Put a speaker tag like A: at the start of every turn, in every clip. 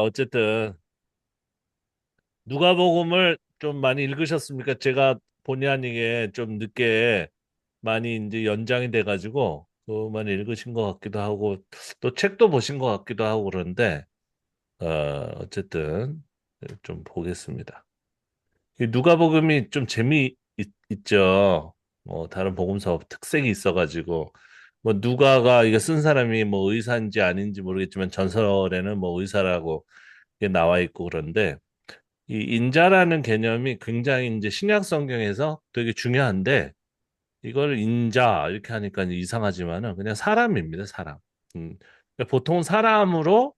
A: 어쨌든 누가복음을 좀 많이 읽으셨습니까? 제가 본의 아니게 좀 늦게 많이 이제 연장이 돼가지고 많이 읽으신 것 같기도 하고 또 책도 보신 것 같기도 하고 그런데 어, 어쨌든 좀 보겠습니다. 이 누가복음이 좀 있죠. 뭐 다른 복음서 특색이 있어가지고 뭐 누가가 이게 쓴 사람이 뭐 의사인지 아닌지 모르겠지만 전설에는 뭐 의사라고 이게 나와 있고 그런데 이 인자라는 개념이 굉장히 이제 신약 성경에서 되게 중요한데 이걸 인자 이렇게 하니까 이제 이상하지만은 그냥 사람입니다, 사람. 그러니까 보통 사람으로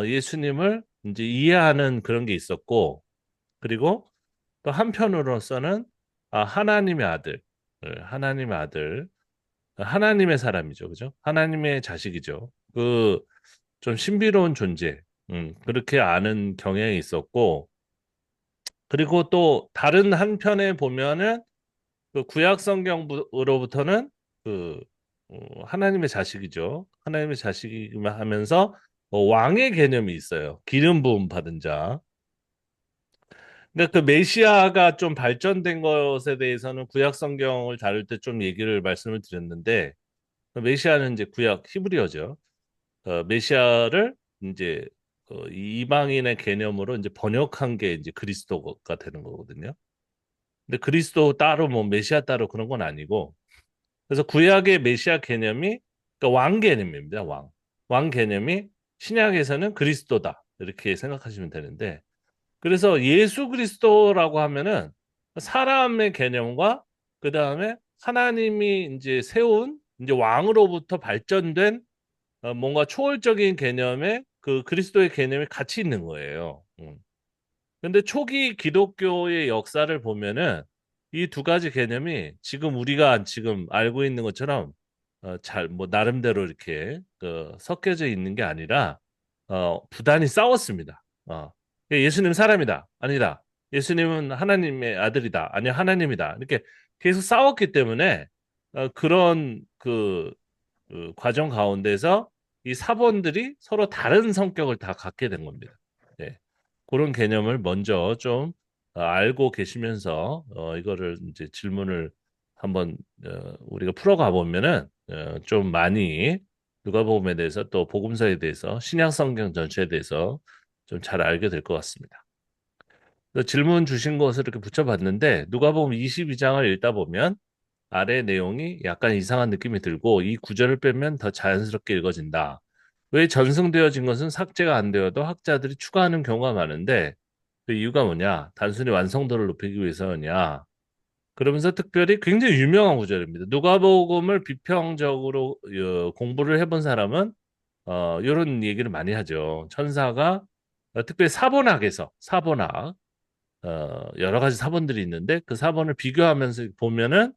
A: 예수님을 이제 이해하는 그런 게 있었고 그리고 또 한편으로서는 하나님의 아들, 하나님의 아들, 하나님의 사람이죠, 그죠? 하나님의 자식이죠. 그 좀 신비로운 존재, 그렇게 아는 경향이 있었고. 그리고 또 다른 한편에 보면은 그 구약 성경으로부터는 그 하나님의 자식이죠. 하나님의 자식이기만 하면서 왕의 개념이 있어요. 기름 부음 받은 자. 근데 그 메시아가 좀 발전된 것에 대해서는 구약 성경을 다룰 때 좀 얘기를 말씀을 드렸는데 그 메시아는 이제 구약 히브리어죠. 메시아를 이제 이방인의 개념으로 이제 번역한 게 이제 그리스도가 되는 거거든요. 근데 그리스도 따로 뭐 메시아 따로 그런 건 아니고 그래서 구약의 메시아 개념이 그러니까 왕 개념입니다. 왕. 왕 개념이 신약에서는 그리스도다. 이렇게 생각하시면 되는데 그래서 예수 그리스도라고 하면은 사람의 개념과 그다음에 하나님이 이제 세운 이제 왕으로부터 발전된 뭔가 초월적인 개념의 그 그리스도의 개념이 같이 있는 거예요. 근데 초기 기독교의 역사를 보면은 이 두 가지 개념이 지금 우리가 지금 알고 있는 것처럼 잘 뭐 나름대로 이렇게 섞여져 있는 게 아니라 부단히 싸웠습니다. 예수님 사람이다. 아니다. 예수님은 하나님의 아들이다. 아니야 하나님이다. 이렇게 계속 싸웠기 때문에 그런 그 과정 가운데서 이 사본들이 서로 다른 성격을 다 갖게 된 겁니다. 네. 그런 개념을 먼저 좀 알고 계시면서 이거를 이제 질문을 한번 우리가 풀어가 보면은 좀 많이 누가복음에 대해서 또 복음서에 대해서 신약 성경 전체에 대해서 좀 잘 알게 될 것 같습니다. 그래서 질문 주신 것을 이렇게 붙여봤는데 누가복음 22장을 읽다 보면 아래 내용이 약간 이상한 느낌이 들고 이 구절을 빼면 더 자연스럽게 읽어진다. 왜 전승되어진 것은 삭제가 안 되어도 학자들이 추가하는 경우가 많은데 그 이유가 뭐냐? 단순히 완성도를 높이기 위해서냐? 그러면서 특별히 굉장히 유명한 구절입니다. 누가복음을 비평적으로 공부를 해본 사람은 이런 얘기를 많이 하죠. 천사가 특별히 사본학 여러 가지 사본들이 있는데 그 사본을 비교하면서 보면은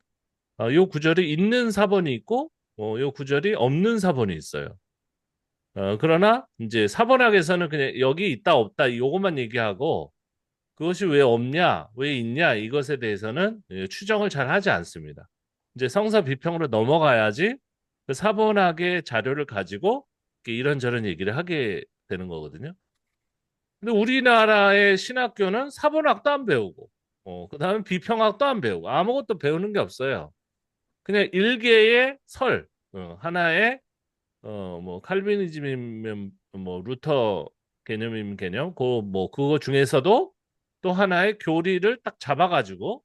A: 요 구절이 있는 사본이 있고, 요 구절이 없는 사본이 있어요. 그러나 이제 사본학에서는 그냥 여기 있다 없다 요것만 얘기하고 그것이 왜 없냐, 왜 있냐 이것에 대해서는 추정을 잘 하지 않습니다. 이제 성서 비평으로 넘어가야지 그 사본학의 자료를 가지고 이런저런 얘기를 하게 되는 거거든요. 근데 우리나라의 신학교는 사본학도 안 배우고, 그다음에 비평학도 안 배우고 아무것도 배우는 게 없어요. 그냥 일개의 설, 하나의 뭐 칼비니즘이면 뭐 루터 개념이면 개념, 그 뭐 그거 중에서도 또 하나의 교리를 딱 잡아가지고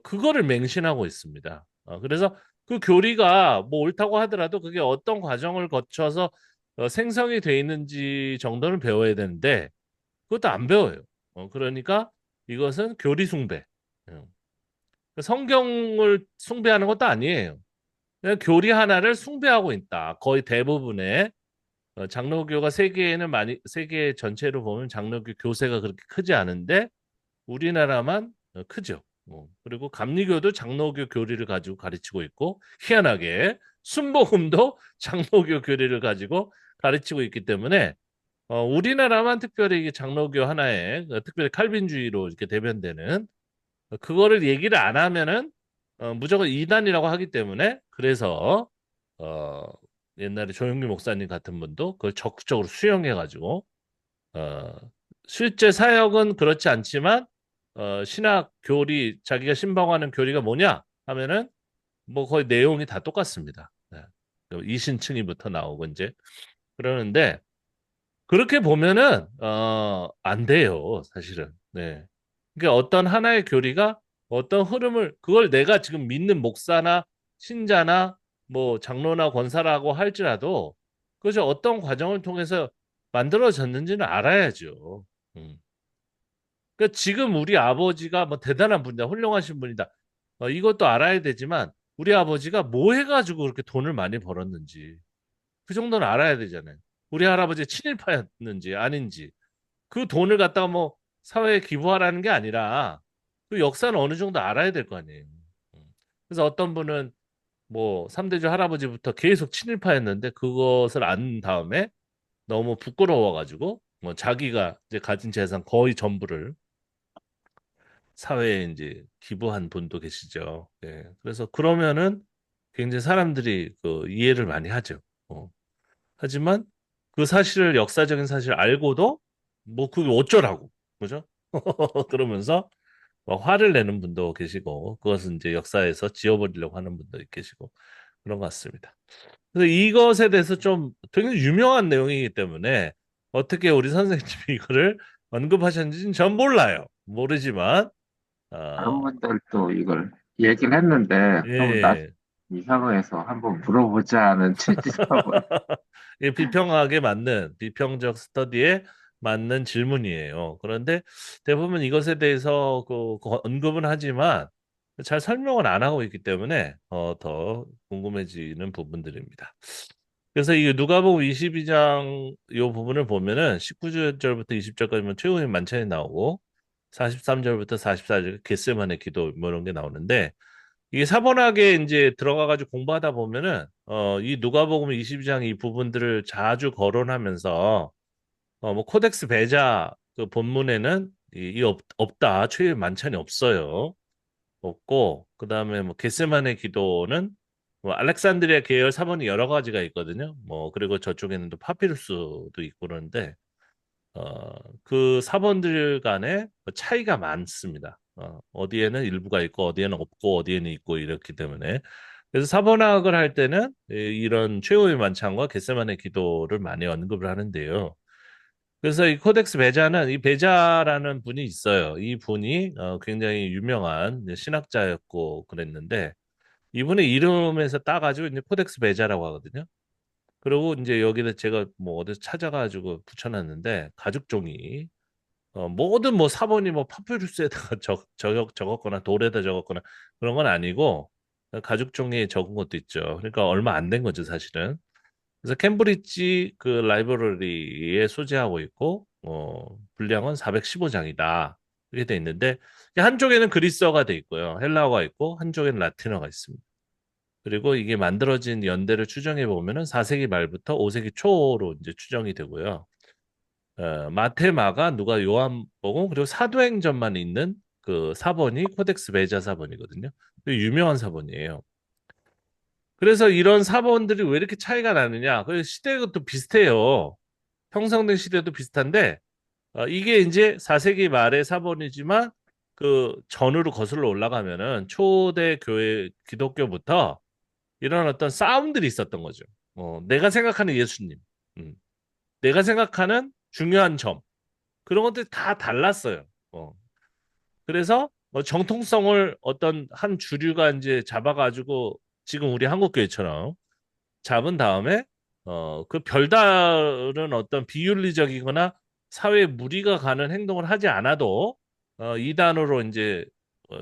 A: 그거를 맹신하고 있습니다. 그래서 그 교리가 뭐 옳다고 하더라도 그게 어떤 과정을 거쳐서 생성이 돼 있는지 정도는 배워야 되는데 그것도 안 배워요. 그러니까 이것은 교리 숭배. 음. 성경을 숭배하는 것도 아니에요. 그냥 교리 하나를 숭배하고 있다. 거의 대부분의 장로교가 세계 전체로 보면 장로교 교세가 그렇게 크지 않은데 우리나라만 크죠. 그리고 감리교도 장로교 교리를 가지고 가르치고 있고 희한하게 순복음도 장로교 교리를 가지고 가르치고 있기 때문에 우리나라만 특별히 이게 장로교 하나의 특별히 칼빈주의로 이렇게 대변되는 그거를 얘기를 안 하면은 무조건 이단이라고 하기 때문에 그래서 어, 옛날에 조영규 목사님 같은 분도 그걸 적극적으로 수용해가지고 어, 실제 사역은 그렇지 않지만 신학 교리 자기가 신방하는 교리가 뭐냐 하면은 뭐 거의 내용이 다 똑같습니다. 네. 이신층이부터 나오고 이제 그러는데 그렇게 보면은 안 돼요, 사실은. 네. 그러니까 어떤 하나의 교리가 어떤 흐름을 그걸 내가 지금 믿는 목사나 신자나 뭐 장로나 권사라고 할지라도 그것이 어떤 과정을 통해서 만들어졌는지는 알아야죠. 음. 그러니까 지금 우리 아버지가 뭐 대단한 분이다, 훌륭하신 분이다. 이것도 알아야 되지만 우리 아버지가 뭐 해가지고 그렇게 돈을 많이 벌었는지 그 정도는 알아야 되잖아요. 우리 할아버지 친일파였는지 아닌지 그 돈을 갖다가 뭐 사회에 기부하라는 게 아니라 그 역사는 어느 정도 알아야 될 거 아니에요. 음. 그래서 어떤 분은 뭐 삼대주 할아버지부터 계속 친일파였는데 그것을 안 다음에 너무 부끄러워가지고 뭐 자기가 이제 가진 재산 거의 전부를 사회에 이제 기부한 분도 계시죠. 예. 그래서 그러면은 굉장히 사람들이 그 이해를 많이 하죠. 어. 하지만 그 사실을 역사적인 사실을 알고도 뭐 그게 어쩌라고 그죠? 그러면서 뭐 화를 내는 분도 계시고 그것은 이제 역사에서 지워버리려고 하는 분도 계시고 그런 것 같습니다. 그래서 이것에 대해서 좀 굉장히 유명한 내용이기 때문에 어떻게 우리 선생님이 이거를 언급하셨는지는 전 몰라요. 모르지만
B: 다른
A: 어,
B: 분들도 이걸 얘기를 했는데 너무
A: 예.
B: 이상해서 한번 물어보자는 취지라고.
A: 이 비평학에 맞는 비평적 스터디에 맞는 질문이에요. 그런데 대부분 이것에 대해서 그 언급은 하지만 잘 설명을 안 하고 있기 때문에 더 궁금해지는 부분들입니다. 그래서 이 누가복음 22장 이 부분을 보면은 19절부터 20절까지만 최후의 만찬이 나오고 43절부터 44절 겟세마네 기도 뭐 이런 게 나오는데 이게 사본학에 이제 들어가가지고 공부하다 보면은 이 누가복음 22장 이 부분들을 자주 거론하면서 뭐 코덱스 베자 그 본문에는 없다 최후의 만찬이 없어요. 없고 그다음에 뭐 겟세마네 기도는 뭐 알렉산드리아 계열 사본이 여러 가지가 있거든요. 뭐 그리고 저쪽에는 또 파피루스도 있고 그러는데 그 사본들 간에 차이가 많습니다. 어디에는 일부가 있고 어디에는 없고 어디에는 있고 이렇기 때문에 그래서 사본학을 할 때는 이런 최후의 만찬과 겟세마네 기도를 많이 언급을 하는데요. 그래서 이 코덱스 베자는 이 베자라는 분이 있어요. 이 분이 굉장히 유명한 신학자였고 그랬는데 이분의 이름에서 따가지고 이제 코덱스 베자라고 하거든요. 그리고 이제 여기다 제가 뭐 어디서 찾아가지고 붙여놨는데 가죽종이 모든 뭐 사본이 뭐 파피루스에다가 적었거나 돌에다 적었거나 그런 건 아니고 가죽 종이에 적은 것도 있죠. 그러니까 얼마 안 된 거죠, 사실은. 그래서 캠브리지 그 라이브러리에 소재하고 있고 분량은 415장이다. 이렇게 돼 있는데 한쪽에는 그리스어가 돼 있고요. 헬라어가 있고 한쪽에는 라틴어가 있습니다. 그리고 이게 만들어진 연대를 추정해 보면은 4세기 말부터 5세기 초로 이제 추정이 되고요. 마테, 마가, 누가, 요한복음 그리고 사도행전만 있는 그 사본이 코덱스 베자 사본이거든요. 유명한 사본이에요. 그래서 이런 사본들이 왜 이렇게 차이가 나느냐? 그 시대가 또 비슷해요. 형성된 시대도 비슷한데 이게 이제 4세기 말의 사본이지만 그 전으로 거슬러 올라가면은 초대 교회 기독교부터 이런 어떤 싸움들이 있었던 거죠. 내가 생각하는 예수님, 음, 내가 생각하는 중요한 점. 그런 것들이 다 달랐어요. 어. 그래서 정통성을 어떤 한 주류가 이제 잡아가지고 지금 우리 한국교회처럼 잡은 다음에 그 별다른 어떤 비윤리적이거나 사회에 무리가 가는 행동을 하지 않아도 이단으로 이제 어,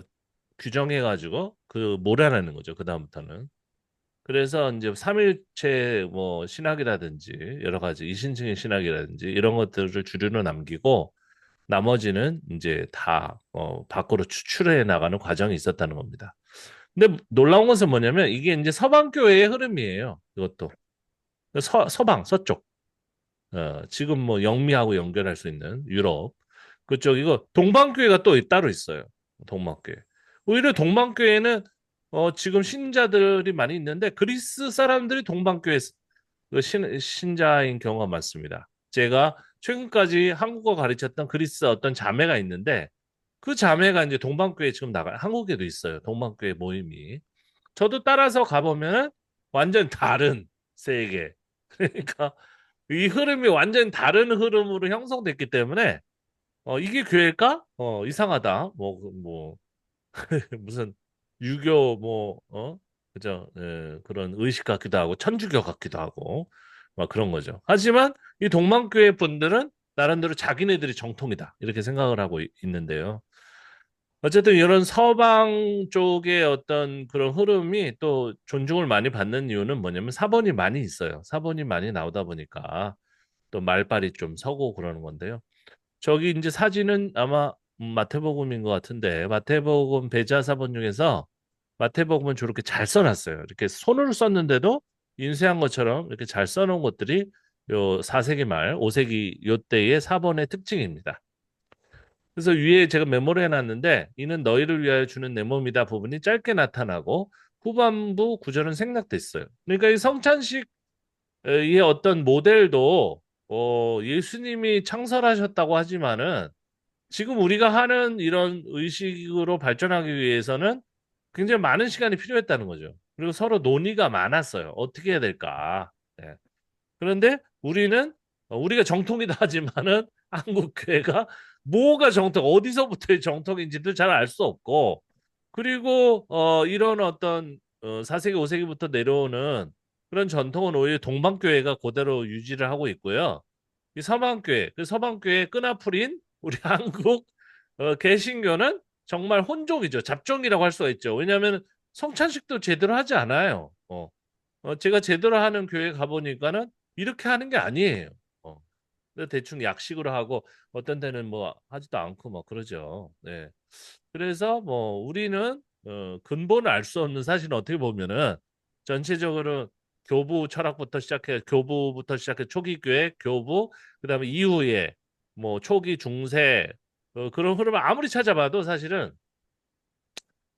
A: 규정해가지고 그 몰아내는 거죠. 그 다음부터는. 그래서 이제 삼일체 뭐 신학이라든지 여러 가지 이신층의 신학이라든지 이런 것들을 주류로 남기고 나머지는 이제 다 밖으로 추출해 나가는 과정이 있었다는 겁니다. 근데 놀라운 것은 뭐냐면 이게 이제 서방 교회의 흐름이에요. 이것도 서방 서쪽 지금 뭐 영미하고 연결할 수 있는 유럽 그쪽 이거 동방교회가 또 따로 있어요. 동방교회. 오히려 동방교회는 지금 신자들이 많이 있는데 그리스 사람들이 동방교회 그 신자인 경우가 많습니다. 제가 최근까지 한국어 가르쳤던 그리스 어떤 자매가 있는데 그 자매가 이제 동방교회 지금 한국에도 있어요. 동방교회 모임이. 저도 따라서 가보면은 완전 다른 세계. 그러니까 이 흐름이 완전 다른 흐름으로 형성됐기 때문에 이게 교회일까? 이상하다. 무슨 유교 그죠? 예, 그런 의식 같기도 하고 천주교 같기도 하고 막 그런 거죠. 하지만 이 동방교회 분들은 나름대로 자기네들이 정통이다 이렇게 생각을 하고 있는데요. 어쨌든 이런 서방 쪽의 어떤 그런 흐름이 또 존중을 많이 받는 이유는 뭐냐면 사본이 많이 있어요. 사본이 많이 나오다 보니까 또 말발이 좀 서고 그러는 건데요. 저기 이제 사진은 아마 마태복음인 것 같은데 마태복음 배자사본 중에서 마태복음은 저렇게 잘 써놨어요. 이렇게 손으로 썼는데도 인쇄한 것처럼 이렇게 잘 써놓은 것들이 요 4세기 말 5세기 요때의 사본의 특징입니다. 그래서 위에 제가 메모를 해놨는데 이는 너희를 위하여 주는 내 몸이다 부분이 짧게 나타나고 후반부 구절은 생략됐어요. 그러니까 이 성찬식의 어떤 모델도 예수님이 창설하셨다고 하지만은 지금 우리가 하는 이런 의식으로 발전하기 위해서는 굉장히 많은 시간이 필요했다는 거죠. 그리고 서로 논의가 많았어요. 어떻게 해야 될까? 네. 그런데 우리가 정통이다 하지만은 한국 교회가 뭐가 정통, 어디서부터의 정통인지도 잘 알 수 없고, 그리고 이런 어떤 4세기, 5세기부터 내려오는 그런 전통은 오히려 동방교회가 그대로 유지를 하고 있고요. 이 서방교회, 그 서방교회 끈앞풀인 우리 한국 개신교는 정말 혼종이죠. 잡종이라고 할 수가 있죠. 왜냐하면 성찬식도 제대로 하지 않아요. 제가 제대로 하는 교회 가보니까는 이렇게 하는 게 아니에요. 어. 근데 대충 약식으로 하고 어떤 데는 뭐 하지도 않고 뭐 그러죠. 네. 그래서 뭐 우리는 근본을 알 수 없는 사실은 어떻게 보면은 전체적으로 교부부터 시작해 초기 교회, 교부, 그다음에 이후에 뭐 초기 중세 그런 흐름을 아무리 찾아봐도 사실은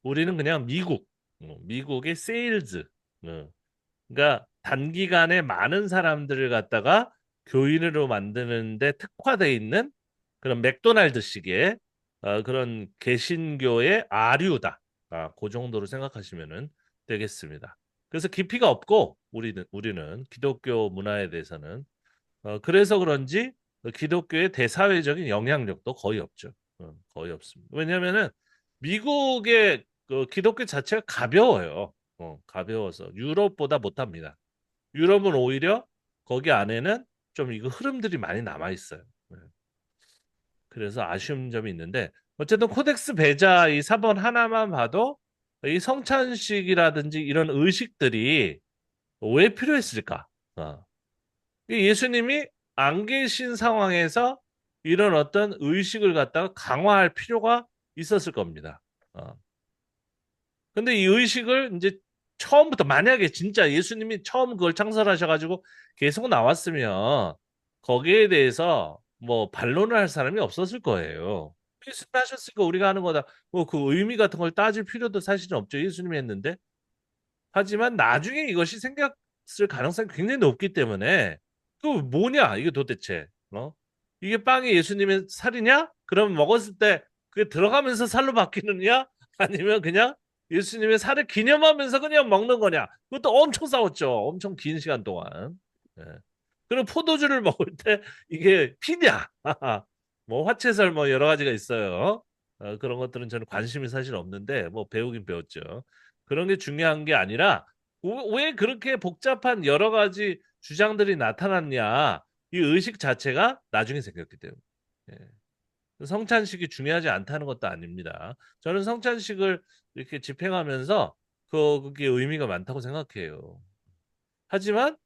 A: 우리는 그냥 미국의 세일즈 그러니까 단기간에 많은 사람들을 갖다가 교인으로 만드는데 특화돼 있는 그런 맥도날드식의 그런 개신교의 아류다. 그 정도로 생각하시면 되겠습니다. 그래서 깊이가 없고 우리는 기독교 문화에 대해서는 그래서 그런지 기독교의 대사회적인 영향력도 거의 없죠. 거의 없습니다. 왜냐하면은 미국의 그 기독교 자체가 가벼워요. 가벼워서 유럽보다 못합니다. 유럽은 오히려 거기 안에는 좀 이거 흐름들이 많이 남아 있어요. 네. 그래서 아쉬운 점이 있는데 어쨌든 코덱스 배자 이 사본 하나만 봐도 이 성찬식이라든지 이런 의식들이 왜 필요했을까? 어. 예수님이 안 계신 상황에서 이런 어떤 의식을 갖다가 강화할 필요가 있었을 겁니다. 어. 근데 이 의식을 이제 처음부터 만약에 진짜 예수님이 처음 그걸 창설하셔가지고 계속 나왔으면 거기에 대해서 뭐 반론을 할 사람이 없었을 거예요. 예수님 하셨으니까 우리가 하는 거다. 뭐 그 의미 같은 걸 따질 필요도 사실은 없죠. 예수님이 했는데. 하지만 나중에 이것이 생겼을 가능성이 굉장히 높기 때문에 그 뭐냐 이게 도대체 이게 빵이 예수님의 살이냐? 그럼 먹었을 때 그게 들어가면서 살로 바뀌느냐? 아니면 그냥 예수님의 살을 기념하면서 그냥 먹는 거냐? 그것도 엄청 싸웠죠. 엄청 긴 시간 동안. 예. 그리고 포도주를 먹을 때 이게 피냐? 뭐 화채설 뭐 여러 가지가 있어요. 그런 것들은 저는 관심이 사실 없는데 뭐 배우긴 배웠죠. 그런 게 중요한 게 아니라 왜 그렇게 복잡한 여러 가지 주장들이 나타났냐? 이 의식 자체가 나중에 생겼기 때문에. 예. 성찬식이 중요하지 않다는 것도 아닙니다. 저는 성찬식을 이렇게 집행하면서 그게 의미가 많다고 생각해요. 하지만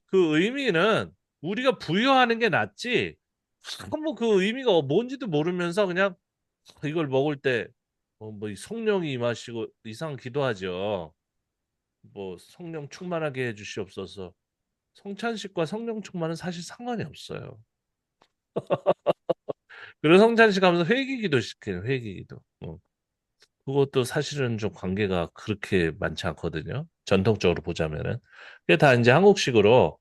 A: 그 의미는 우리가 부여하는 게 낫지. 한번 그 의미가 뭔지도 모르면서 그냥 이걸 먹을 때 뭐 성령이 임하시고 이상 기도하죠. 뭐 성령 충만하게 해주시옵소서. 성찬식과 성령 충만은 사실 상관이 없어요. 그리고 성찬식 하면서 회개기도 시켜요. 회개기도. 그것도 사실은 좀 관계가 그렇게 많지 않거든요. 전통적으로 보자면은. 그게 다 이제 한국식으로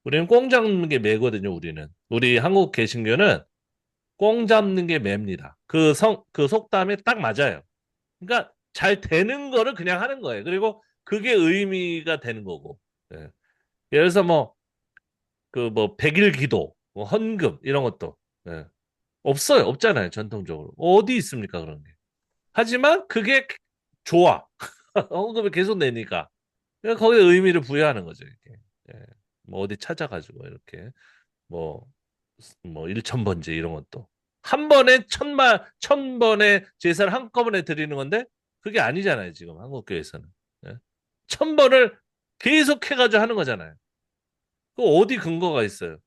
A: 우리는 꽁 잡는 게 매거든요, 우리는. 우리 한국 개신교는 꽁 잡는 게 매입니다. 그 속담에 딱 맞아요. 그러니까 잘 되는 거를 그냥 하는 거예요. 그리고 그게 의미가 되는 거고. 예. 예를 들어서 뭐, 백일 기도, 뭐 헌금, 이런 것도. 예. 없어요. 없잖아요. 전통적으로. 어디 있습니까, 그런 게. 하지만 그게 좋아. 헌금을 계속 내니까. 그러니까 거기에 의미를 부여하는 거죠, 이렇게. 예. 뭐 어디 찾아가지고, 이렇게. 뭐, 일천번째 이런 것도. 한 번에 천 번의 제사를 한꺼번에 드리는 건데, 그게 아니잖아요, 지금 한국교회에서는. 예? 천 번을 계속 해가지고 하는 거잖아요. 그 어디 근거가 있어요?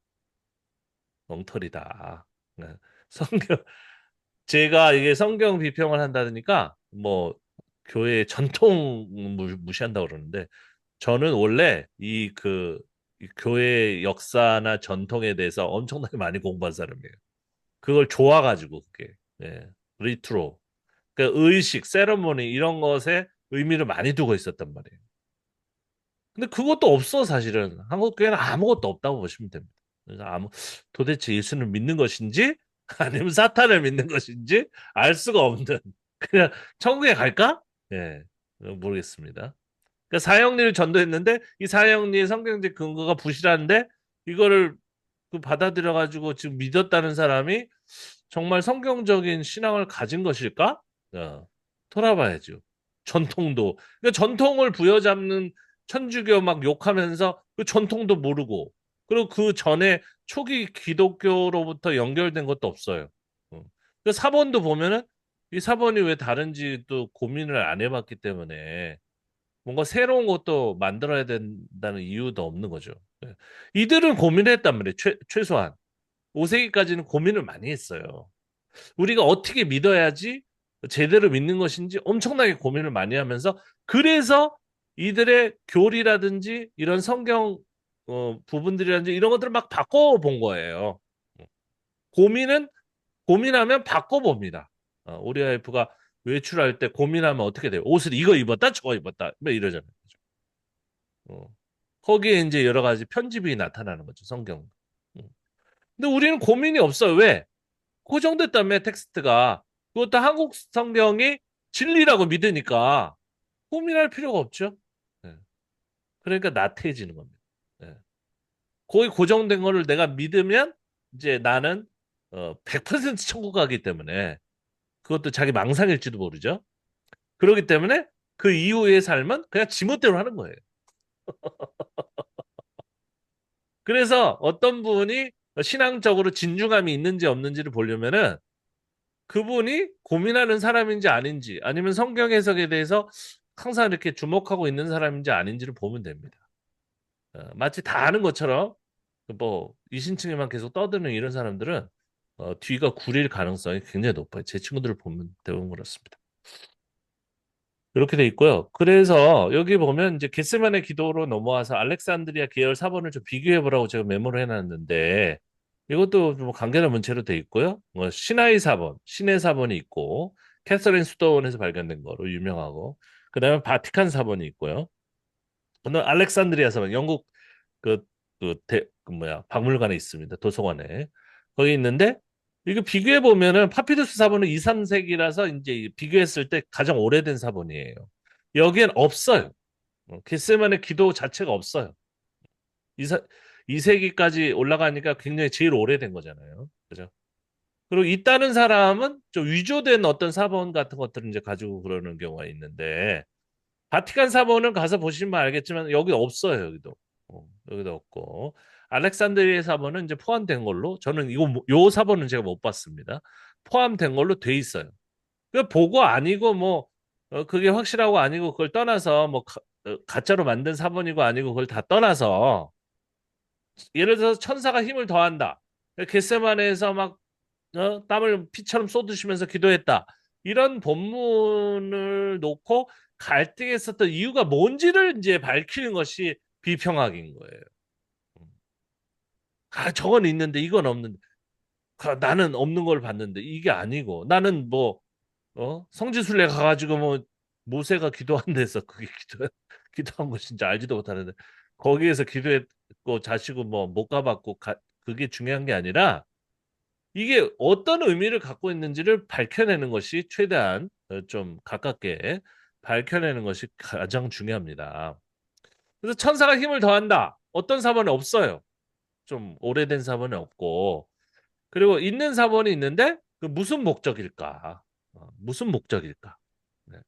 A: 엉터리다. 예. 성경, 제가 이게 성경 비평을 한다니까, 뭐, 교회 전통 무시한다고 그러는데, 저는 원래 이 교회 역사나 전통에 대해서 엄청나게 많이 공부한 사람이에요. 그걸 좋아가지고 그게 예, 리트로 그 의식, 세러모니 이런 것에 의미를 많이 두고 있었단 말이에요. 근데 그것도 없어 사실은 한국 교회는 아무것도 없다고 보시면 됩니다. 그래서 도대체 예수를 믿는 것인지 아니면 사탄을 믿는 것인지 알 수가 없는 그냥 천국에 갈까? 예, 모르겠습니다. 그러니까 사형리를 전도했는데 이 사형리의 성경적 근거가 부실한데 이거를 받아들여 가지고 지금 믿었다는 사람이 정말 성경적인 신앙을 가진 것일까? 어, 돌아봐야죠. 전통도 그러니까 전통을 부여잡는 천주교 막 욕하면서 그 전통도 모르고 그리고 그 전에 초기 기독교로부터 연결된 것도 없어요. 그 사본도 보면은 이 사본이 왜 다른지도 고민을 안 해봤기 때문에 뭔가 새로운 것도 만들어야 된다는 이유도 없는 거죠. 예. 이들은 고민했단 말이에요. 최소한. 5세기까지는 고민을 많이 했어요. 우리가 어떻게 믿어야지 제대로 믿는 것인지 엄청나게 고민을 많이 하면서 그래서 이들의 교리라든지 이런 성경 부분들이라든지 이런 것들을 막 바꿔본 거예요. 고민은 고민하면 바꿔봅니다. 우리 와이프가 외출할 때 고민하면 어떻게 돼요? 옷을 이거 입었다 저거 입었다 뭐 이러잖아요. 어. 거기에 이제 여러 가지 편집이 나타나는 거죠, 성경. 음. 근데 우리는 고민이 없어요. 왜? 고정됐다며, 텍스트가. 그것도 한국 성경이 진리라고 믿으니까 고민할 필요가 없죠. 예. 그러니까 나태해지는 겁니다. 예. 거기 고정된 거를 내가 믿으면 이제 나는 100% 천국 가기 때문에 그것도 자기 망상일지도 모르죠. 그렇기 때문에 그 이후의 삶은 그냥 지멋대로 하는 거예요. 그래서 어떤 분이 신앙적으로 진중함이 있는지 없는지를 보려면은 그분이 고민하는 사람인지 아닌지 아니면 성경 해석에 대해서 항상 이렇게 주목하고 있는 사람인지 아닌지를 보면 됩니다. 마치 다 아는 것처럼 뭐 이신층에만 계속 떠드는 이런 사람들은 뒤가 구릴 가능성이 굉장히 높아요. 제 친구들을 보면 대부분 그렇습니다. 이렇게 돼 있고요. 그래서 여기 보면 이제 겟세마네 기도로 넘어와서 알렉산드리아 계열 사본을 좀 비교해 보라고 제가 메모를 해놨는데 이것도 좀 간결한 문체로 돼 있고요. 뭐 시나이 사본, 시내 사본이 있고 캐서린 수도원에서 발견된 거로 유명하고 그다음에 바티칸 사본이 있고요. 오늘 알렉산드리아 사본, 영국 그, 박물관에 있습니다. 도서관에 거기 있는데 이거 비교해 보면은 파피루스 사본은 2, 3세기라서 이제 비교했을 때 가장 오래된 사본이에요. 여기엔 없어요. 겟세마네 기도 자체가 없어요. 2세기까지 올라가니까 굉장히 제일 오래된 거잖아요. 그죠? 그리고 있다는 사람은 좀 위조된 어떤 사본 같은 것들을 이제 가지고 그러는 경우가 있는데 바티칸 사본은 가서 보시면 알겠지만 여기 없어요. 여기도 없고 알렉산드리아 사본은 이제 포함된 걸로 저는 요 사본은 제가 못 봤습니다. 포함된 걸로 돼 있어요. 그 보고 아니고 뭐 그게 확실하고 아니고 그걸 떠나서 뭐 가짜로 만든 사본이고 아니고 그걸 다 떠나서 예를 들어서 천사가 힘을 더한다. 겟세마네에서 막 땀을 피처럼 쏟으시면서 기도했다. 이런 본문을 놓고 갈등했었던 이유가 뭔지를 이제 밝히는 것이 비평학인 거예요. 저건 있는데 이건 없는데 나는 없는 걸 봤는데 이게 아니고 나는 뭐 성지순례 가가지고 뭐 모세가 기도한 데서 그게 기도한 것인지 알지도 못하는데 거기에서 기도했 자시고 뭐 못 가봤고 그게 중요한 게 아니라 이게 어떤 의미를 갖고 있는지를 밝혀내는 것이 최대한 좀 가깝게 밝혀내는 것이 가장 중요합니다. 그래서 천사가 힘을 더한다. 어떤 사본이 없어요. 좀 오래된 사본이 없고 그리고 있는 사본이 있는데 그 무슨 목적일까? 무슨 목적일까? 네.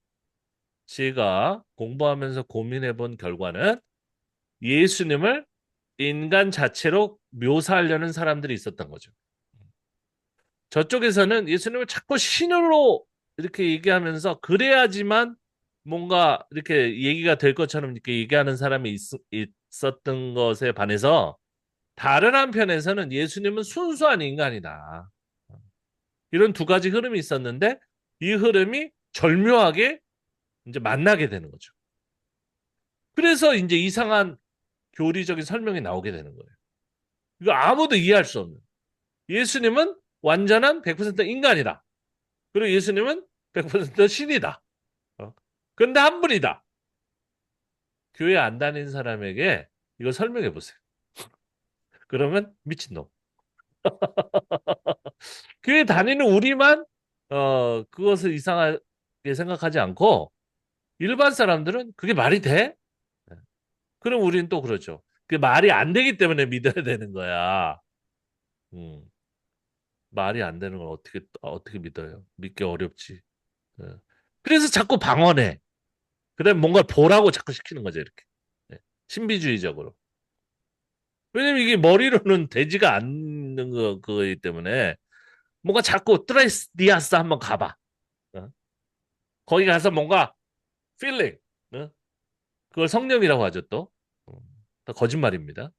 A: 제가 공부하면서 고민해 본 결과는 예수님을 인간 자체로 묘사하려는 사람들이 있었던 거죠. 저쪽에서는 예수님을 자꾸 신으로 이렇게 얘기하면서 그래야지만 뭔가 이렇게 얘기가 될 것처럼 이렇게 얘기하는 사람이 있었던 것에 반해서 다른 한편에서는 예수님은 순수한 인간이다. 이런 두 가지 흐름이 있었는데 이 흐름이 절묘하게 이제 만나게 되는 거죠. 그래서 이제 이상한 교리적인 설명이 나오게 되는 거예요. 이거 아무도 이해할 수 없는. 예수님은 완전한 100% 인간이다. 그리고 예수님은 100% 신이다. 어. 근데 한 분이다. 교회 안 다니는 사람에게 이걸 설명해 보세요. 그러면 미친놈. 교회 다니는 우리만 그것을 이상하게 생각하지 않고 일반 사람들은 그게 말이 돼? 네. 그럼 우리는 또 그러죠. 그게 말이 안 되기 때문에 믿어야 되는 거야. 음, 말이 안 되는 걸 어떻게 믿어요? 믿기 어렵지. 네. 그래서 자꾸 방언해. 그다음에 뭔가 보라고 자꾸 시키는 거죠, 이렇게. 네. 신비주의적으로. 왜냐면 이게 머리로는 되지가 않는 그거이기 때문에 뭔가 자꾸 트레스 디아스 한번 가봐. 어? 거기 가서 뭔가 필링, 어? 그걸 성령이라고 하죠 또. 어, 다 거짓말입니다.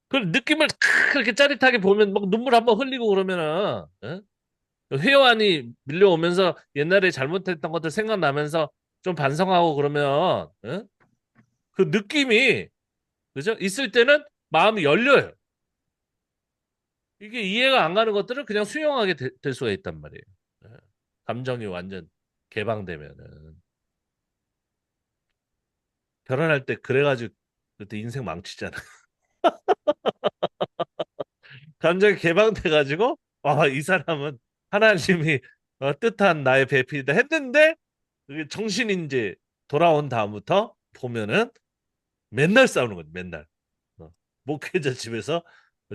A: 그 느낌을 그렇게 짜릿하게 보면 막 눈물 한번 흘리고 그러면은 어? 회오안이 밀려오면서 옛날에 잘못했던 것들 생각나면서 좀 반성하고 그러면 어? 그 느낌이 그죠? 있을 때는 마음이 열려요. 이게 이해가 안 가는 것들을 그냥 수용하게 될 수가 있단 말이에요. 예. 감정이 완전 개방되면은 결혼할 때 그래가지고 그때 인생 망치잖아. 감정이 개방돼가지고 이 사람은 하나님이 뜻한 나의 배필이다 했는데 그게 정신이 이제 돌아온 다음부터 보면은 맨날 싸우는 거지 맨날. 어. 목회자 집에서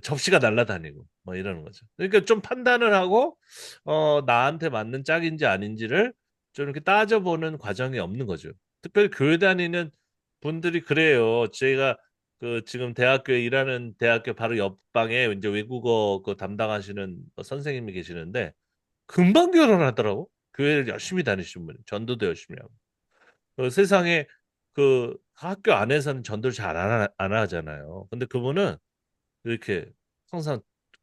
A: 접시가 날아다니고 뭐 이러는 거죠. 그러니까 좀 판단을 하고 나한테 맞는 짝인지 아닌지를 좀 이렇게 따져보는 과정이 없는 거죠. 특별히 교회 다니는 분들이 그래요. 제가 그 지금 대학교에 일하는 대학교 바로 옆방에 이제 외국어 그 담당하시는 선생님이 계시는데 금방 결혼하더라고. 교회를 열심히 다니시는 분이 전도도 열심히 하고. 세상에 그 학교 안에서는 전도를 잘 안 하잖아요. 근데 그분은 이렇게 항상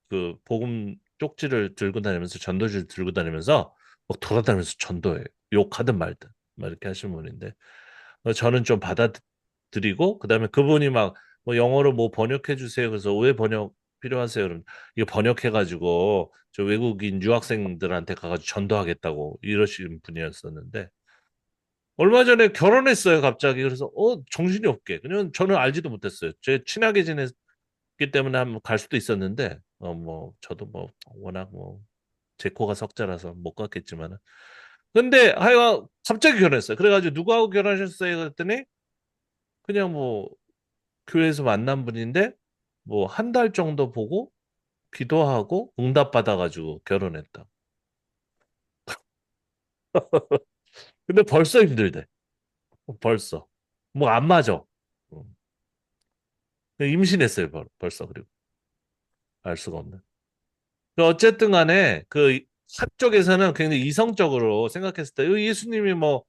A: 그 복음 쪽지를 들고 다니면서 전도지를 들고 다니면서 막 돌아다니면서 전도해. 욕하든 말든 막 이렇게 하시는 분인데 저는 좀 받아들이고 그다음에 그분이 막 뭐 영어로 뭐 번역해 주세요. 그래서 왜 번역 필요하세요? 그럼 이거 번역해 가지고 저 외국인 유학생들한테 가가지고 전도하겠다고 이러시는 분이었었는데 얼마 전에 결혼했어요, 갑자기. 그래서, 정신이 없게. 그냥 저는 알지도 못했어요. 제 친하게 지냈기 때문에 한번 갈 수도 있었는데, 저도 뭐, 워낙 뭐, 제 코가 석자라서 못 갔겠지만은. 근데 하여간 갑자기 결혼했어요. 그래가지고 누구하고 결혼하셨어요? 그랬더니, 그냥 뭐, 교회에서 만난 분인데, 뭐, 한 달 정도 보고, 기도하고, 응답받아가지고 결혼했다. 근데 벌써 힘들대. 벌써. 뭐, 안 맞아. 임신했어요, 벌써. 그리고. 알 수가 없네. 어쨌든 간에 그 한쪽에서는 굉장히 이성적으로 생각했을 때 예수님이 뭐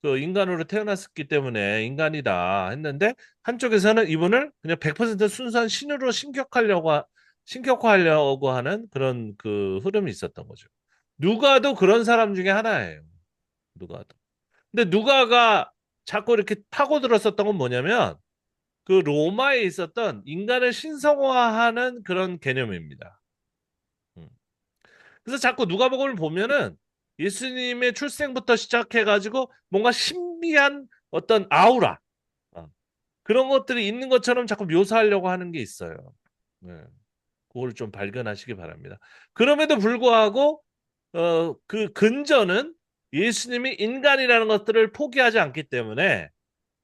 A: 그 인간으로 태어났기 때문에 인간이다 했는데 한쪽에서는 이분을 그냥 100% 순수한 신으로 신격화하려고 하는 그런 그 흐름이 있었던 거죠. 누가도 그런 사람 중에 하나예요. 누가도. 근데 누가가 자꾸 이렇게 파고들었었던 건 뭐냐면 그 로마에 있었던 인간을 신성화하는 그런 개념입니다. 음. 그래서 자꾸 누가복음을 보면은 예수님의 출생부터 시작해가지고 뭔가 신비한 어떤 아우라, 어, 그런 것들이 있는 것처럼 자꾸 묘사하려고 하는 게 있어요. 네. 그걸 좀 발견하시기 바랍니다. 그럼에도 불구하고 그 근저는 예수님이 인간이라는 것들을 포기하지 않기 때문에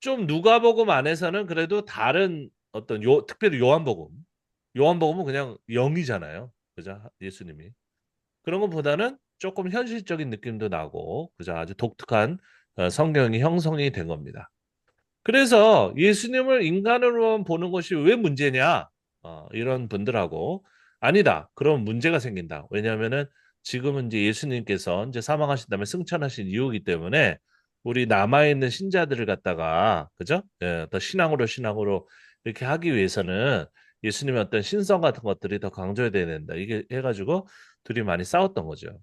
A: 좀 누가복음 안에서는 그래도 다른 어떤 특별히 요한복음은 그냥 영이잖아요. 그죠? 예수님이. 그런 것보다는 조금 현실적인 느낌도 나고, 그죠? 아주 독특한 성경이 형성이 된 겁니다. 그래서 예수님을 인간으로 보는 것이 왜 문제냐? 이런 분들하고 아니다. 그럼 문제가 생긴다. 왜냐하면은 지금은 이제 예수님께서 이제 사망하신 다음에 승천하신 이유이기 때문에 우리 남아있는 신자들을 갖다가 그죠? 예, 더 신앙으로 이렇게 하기 위해서는 예수님의 어떤 신성 같은 것들이 더 강조해야 된다. 이게 해가지고 둘이 많이 싸웠던 거죠.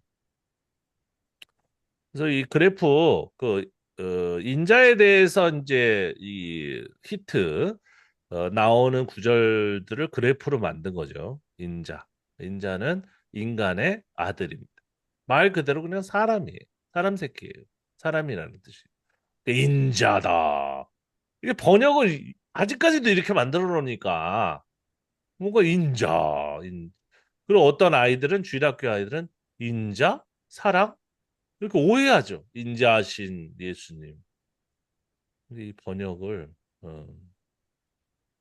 A: 그래서 이 그래프 인자에 대해서 이제 이 히트 나오는 구절들을 그래프로 만든 거죠. 인자는 인간의 아들입니다. 말 그대로 그냥 사람이에요. 사람 새끼예요. 사람이라는 뜻이. 인자다. 이게 번역을 아직까지도 이렇게 만들어 놓으니까 뭔가 그리고 어떤 아이들은 주일학교 아이들은 인자, 사랑 이렇게 오해하죠. 인자하신 예수님. 이 번역을 어,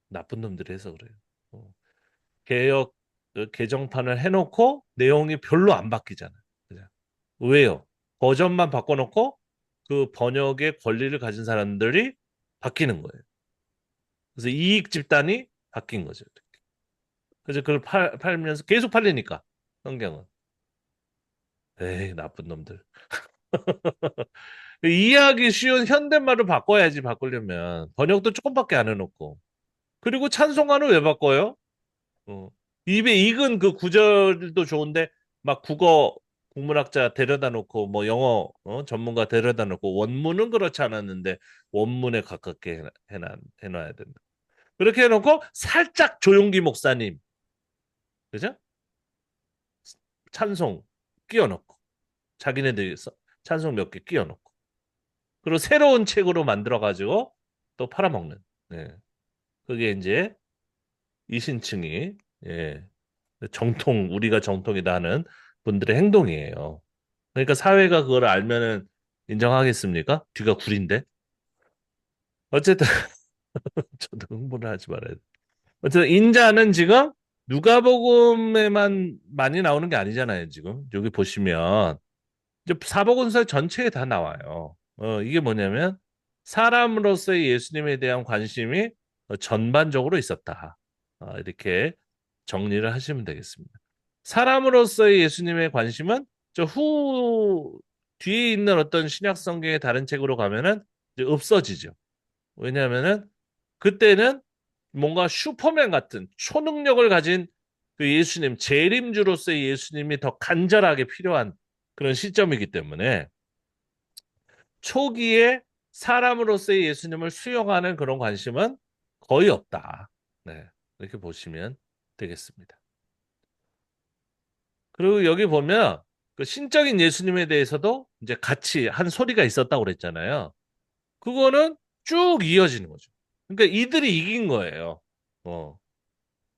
A: 나쁜 놈들이 해서 그래요. 어, 개역 개정판을 해놓고 내용이 별로 안 바뀌잖아요. 그냥. 왜요? 버전만 바꿔놓고 그 번역의 권리를 가진 사람들이 바뀌는 거예요. 그래서 이익 집단이 바뀐 거죠. 그래서 그걸 팔면서 계속 팔리니까 성경은. 에이 나쁜 놈들. 이해하기 쉬운 현대말로 바꿔야지 바꾸려면 번역도 조금밖에 안 해놓고 그리고 찬송가는 왜 바꿔요? 어. 입에 익은 그 구절도 좋은데 막 국어 국문학자 데려다 놓고 뭐 영어 전문가 데려다 놓고 원문은 그렇지 않았는데 원문에 가깝게 해놔야 된다. 그렇게 해놓고 살짝 조용기 목사님 그죠? 찬송 끼워 넣고 자기네들이 찬송 몇 개 끼워 넣고 그리고 새로운 책으로 만들어 가지고 또 팔아먹는 네. 그게 이제 이신층이 예. 우리가 정통이다 하는 분들의 행동이에요. 그러니까 사회가 그걸 알면은 인정하겠습니까? 뒤가 구린데. 어쨌든 저도 흥분을 하지 말아야 돼. 어쨌든 인자는 지금 누가복음에만 많이 나오는 게 아니잖아요, 지금. 여기 보시면 이제 사복음서 전체에 다 나와요. 이게 뭐냐면 사람으로서의 예수님에 대한 관심이 전반적으로 있었다. 이렇게 정리를 하시면 되겠습니다. 사람으로서의 예수님의 관심은 뒤에 있는 어떤 신약 성경의 다른 책으로 가면은 이제 없어지죠. 왜냐하면은 그때는 뭔가 슈퍼맨 같은 초능력을 가진 그 예수님, 재림주로서의 예수님이 더 간절하게 필요한 그런 시점이기 때문에 초기에 사람으로서의 예수님을 수용하는 그런 관심은 거의 없다. 네, 이렇게 보시면 되겠습니다. 그리고 여기 보면 그 신적인 예수님에 대해서도 이제 같이 한 소리가 있었다고 그랬잖아요. 그거는 쭉 이어지는 거죠. 그러니까 이들이 이긴 거예요. 어.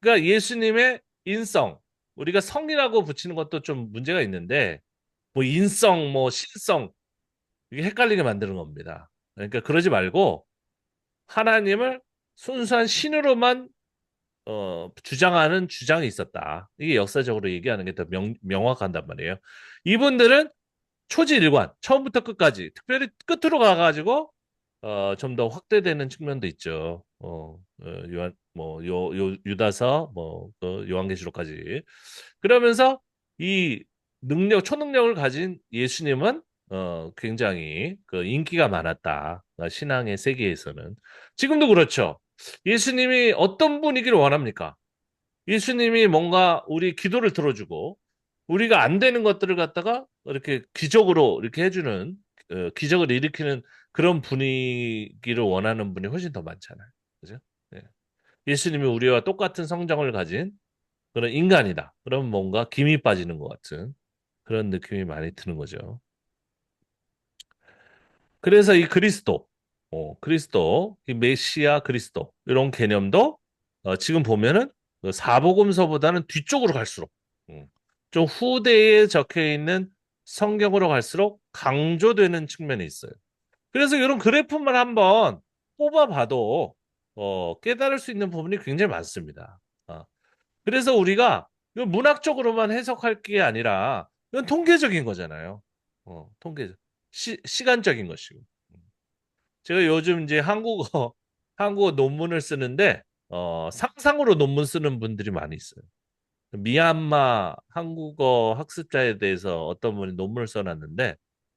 A: 그러니까 예수님의 인성, 우리가 성이라고 붙이는 것도 좀 문제가 있는데, 뭐 인성, 뭐 신성, 이게 헷갈리게 만드는 겁니다. 그러니까 그러지 말고 하나님을 순수한 신으로만 주장하는 주장이 있었다. 이게 역사적으로 얘기하는 게 더 명확한단 말이에요. 이분들은 초지일관, 처음부터 끝까지, 특별히 끝으로 가가지고, 좀 더 확대되는 측면도 있죠. 유다서, 요한계시록까지. 그러면서 이 초능력을 가진 예수님은, 굉장히 그 인기가 많았다. 신앙의 세계에서는. 지금도 그렇죠. 예수님이 어떤 분이기를 원합니까? 예수님이 뭔가 우리 기도를 들어주고 우리가 안 되는 것들을 갖다가 이렇게 기적으로 이렇게 해주는 기적을 일으키는 그런 분위기를 원하는 분이 훨씬 더 많잖아요. 그죠? 예. 예수님이 우리와 똑같은 성정을 가진 그런 인간이다. 그럼 뭔가 김이 빠지는 것 같은 그런 느낌이 많이 드는 거죠. 그래서 이 그리스도. 그리스도, 이 메시아 그리스도 이런 개념도 지금 보면은 그 사복음서보다는 뒤쪽으로 갈수록 음, 좀 후대에 적혀 있는 성경으로 갈수록 강조되는 측면이 있어요. 그래서 이런 그래프만 한번 뽑아봐도 깨달을 수 있는 부분이 굉장히 많습니다. 어, 그래서 우리가 이거 문학적으로만 해석할 게 아니라 이건 통계적인 거잖아요. 통계적, 시간적인 것이고. 제가 요즘 이제 한국어, 한국어 논문을 쓰는데, 상상으로 논문 쓰는 분들이 많이 있어요. 미얀마 한국어 학습자에 대해서 어떤 분이 논문을 써놨는데,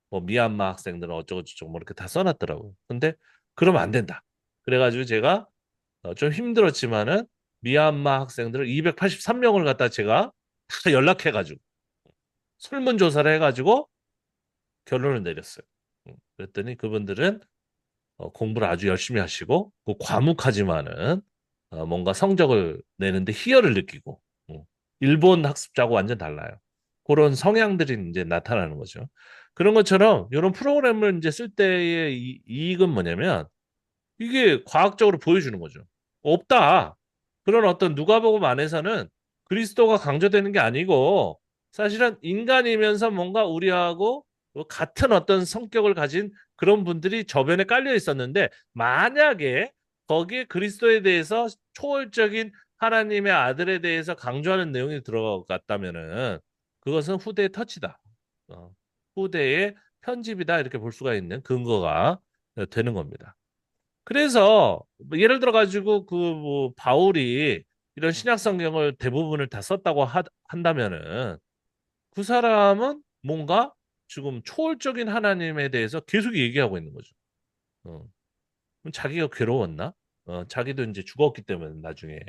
A: 뭐, 미얀마 학생들은 어쩌고저쩌고 뭐 이렇게 다 써놨더라고요. 근데, 그러면 안 된다. 그래가지고 제가 좀 힘들었지만은, 미얀마 학생들을 283명을 갖다 제가 다 연락해가지고, 설문조사를 해가지고 결론을 내렸어요. 그랬더니 그분들은 공부를 아주 열심히 하시고 그 과묵하지만은 뭔가 성적을 내는데 희열을 느끼고 일본 학습자하고 완전 달라요. 그런 성향들이 이제 나타나는 거죠. 그런 것처럼 이런 프로그램을 이제 쓸 때의 이익은 뭐냐면 이게 과학적으로 보여주는 거죠. 없다. 그런 어떤 누가복음 안에서는 그리스도가 강조되는 게 아니고 사실은 인간이면서 뭔가 우리하고 같은 어떤 성격을 가진 그런 분들이 저변에 깔려 있었는데 만약에 거기에 그리스도에 대해서 초월적인 하나님의 아들에 대해서 강조하는 내용이 들어갔다면은 그것은 후대의 터치다. 어, 후대의 편집이다 이렇게 볼 수가 있는 근거가 되는 겁니다. 그래서 뭐 예를 들어 가지고 그 뭐 바울이 이런 신약 성경을 대부분을 다 썼다고 한다면은 그 사람은 뭔가 지금 초월적인 하나님에 대해서 계속 얘기하고 있는 거죠. 어. 그럼 자기가 괴로웠나? 자기도 이제 죽었기 때문에 나중에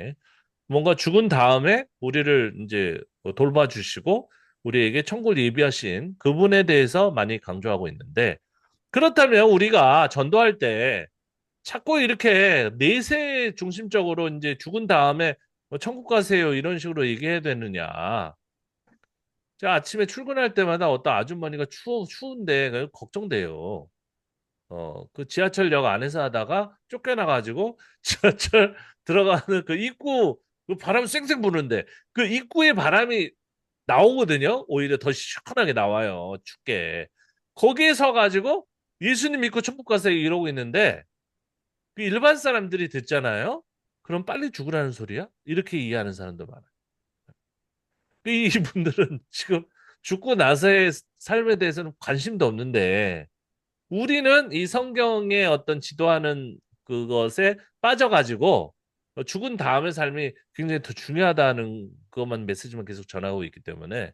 A: 뭔가 죽은 다음에 우리를 이제 돌봐주시고 우리에게 천국을 예비하신 그분에 대해서 많이 강조하고 있는데 그렇다면 우리가 전도할 때 자꾸 이렇게 내세 중심적으로 이제 죽은 다음에 뭐 천국 가세요 이런 식으로 얘기해야 되느냐. 제가 아침에 출근할 때마다 어떤 아주머니가 추운데 걱정돼요. 그 지하철역 안에서 하다가 쫓겨나가지고 지하철 들어가는 그 입구 그 바람 쌩쌩 부는데 그 입구에 바람이 나오거든요. 오히려 더 시원하게 나와요. 춥게. 거기에 서가지고 예수님 믿고 천국 가세요 이러고 있는데 그 일반 사람들이 듣잖아요. 그럼 빨리 죽으라는 소리야? 이렇게 이해하는 사람도 많아요. 이분들은 지금 죽고 나서의 삶에 대해서는 관심도 없는데 우리는 이 성경의 어떤 지도하는 그것에 빠져가지고 죽은 다음의 삶이 굉장히 더 중요하다는 그것만 메시지만 계속 전하고 있기 때문에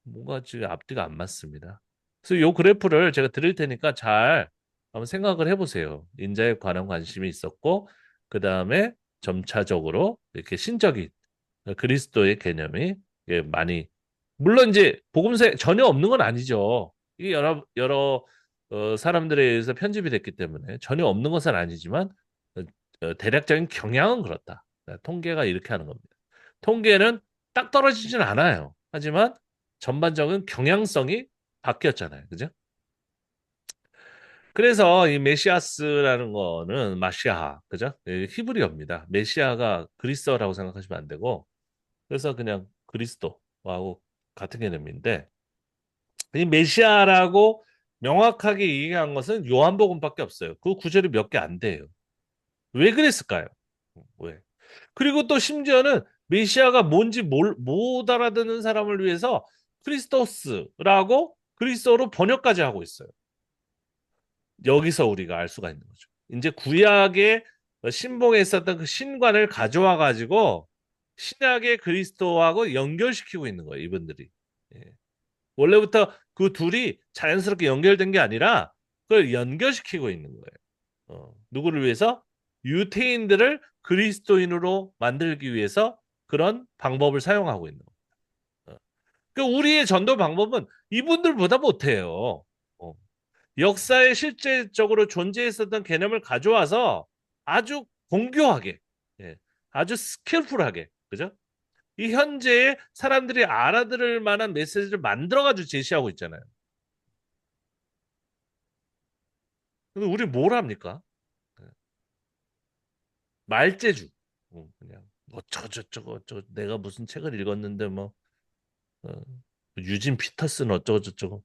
A: 뭔가 지금 앞뒤가 안 맞습니다. 그래서 요 그래프를 제가 드릴 테니까 잘 한번 생각을 해보세요. 인자에 관한 관심이 있었고, 그 다음에 점차적으로 이렇게 신적인 그리스도의 개념이 많이, 물론 이제 복음서에 전혀 없는 건 아니죠. 이게 여러 사람들에 의해서 편집이 됐기 때문에 전혀 없는 것은 아니지만 어, 대략적인 경향은 그렇다. 통계가 이렇게 하는 겁니다. 통계는 딱 떨어지진 않아요. 하지만 전반적인 경향성이 바뀌었잖아요. 그죠? 그래서 이 메시아스라는 거는 마시아, 그죠? 히브리어입니다. 메시아가 그리스어라고 생각하시면 안 되고, 그래서 그냥 그리스도하고 같은 개념인데, 이 메시아라고 명확하게 얘기한 것은 요한복음밖에 없어요. 그 구절이 몇 개 안 돼요. 왜 그랬을까요? 왜? 그리고 또 심지어는 메시아가 뭔지 못 알아듣는 사람을 위해서 크리스토스라고 그리스어로 번역까지 하고 있어요. 여기서 우리가 알 수가 있는 거죠. 이제 구약의 신봉에 있었던 그 신관을 가져와 가지고 신약의 그리스도하고 연결시키고 있는 거예요, 이분들이. 예. 원래부터 그 둘이 자연스럽게 연결된 게 아니라 그걸 연결시키고 있는 거예요. 누구를 위해서? 유태인들을 그리스도인으로 만들기 위해서 그런 방법을 사용하고 있는 거예요. 그러니까 우리의 전도 방법은 이분들보다 못해요. 어. 역사에 실제적으로 존재했었던 개념을 가져와서 아주 공교하게, 예, 아주 스킬풀하게, 그죠? 이 현재의 사람들이 알아들을 만한 메시지를 만들어가지고 제시하고 있잖아요. 근데 우리 뭘 합니까? 말재주. 그냥 뭐 저저저거 저 내가 무슨 책을 읽었는데 뭐 어, 유진 피터슨 어쩌고 저쩌고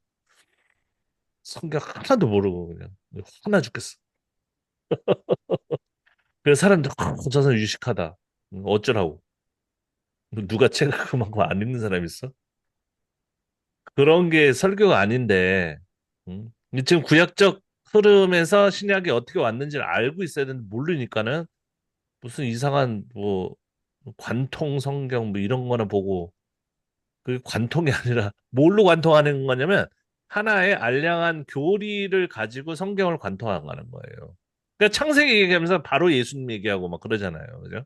A: 성경 하나도 모르고 그냥 화나 죽겠어. 그래서 사람들 저 사람 유식하다. 어쩌라고. 누가 책을 그만큼 안 읽는 사람 있어? 그런 게 설교가 아닌데, 근데 지금 구약적 흐름에서 신약이 어떻게 왔는지를 알고 있어야 되는데 모르니까는 무슨 이상한 뭐 관통 성경 뭐 이런 거나 보고 그게 관통이 아니라 뭘로 관통하는 거냐면 하나의 알량한 교리를 가지고 성경을 관통하는 거예요. 그러니까 창세기 얘기하면서 바로 예수님 얘기하고 막 그러잖아요. 그죠?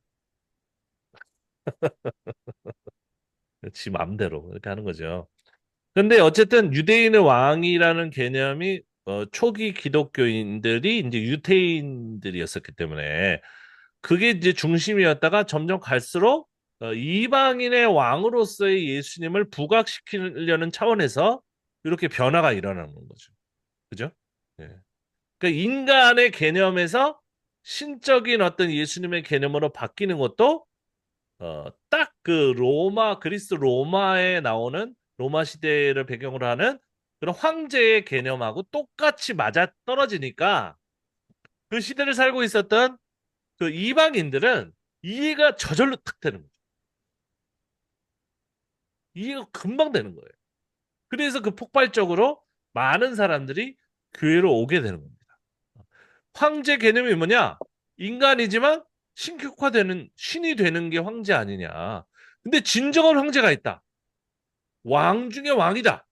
A: 지 마음대로 이렇게 하는 거죠. 근데 어쨌든 유대인의 왕이라는 개념이 초기 기독교인들이 이제 유대인들이었었기 때문에 그게 이제 중심이었다가 점점 갈수록 이방인의 왕으로서의 예수님을 부각시키려는 차원에서 이렇게 변화가 일어나는 거죠. 그죠? 예. 그러니까 인간의 개념에서 신적인 어떤 예수님의 개념으로 바뀌는 것도 딱 그 그리스 로마에 나오는 로마 시대를 배경으로 하는 그런 황제의 개념하고 똑같이 맞아 떨어지니까 그 시대를 살고 있었던 그 이방인들은 이해가 저절로 탁 되는 거죠. 이해가 금방 되는 거예요. 그래서 그 폭발적으로 많은 사람들이 교회로 오게 되는 겁니다. 황제 개념이 뭐냐? 인간이지만 신격화되는 신이 되는 게 황제 아니냐? 근데 진정한 황제가 있다. 왕 중에 왕이다.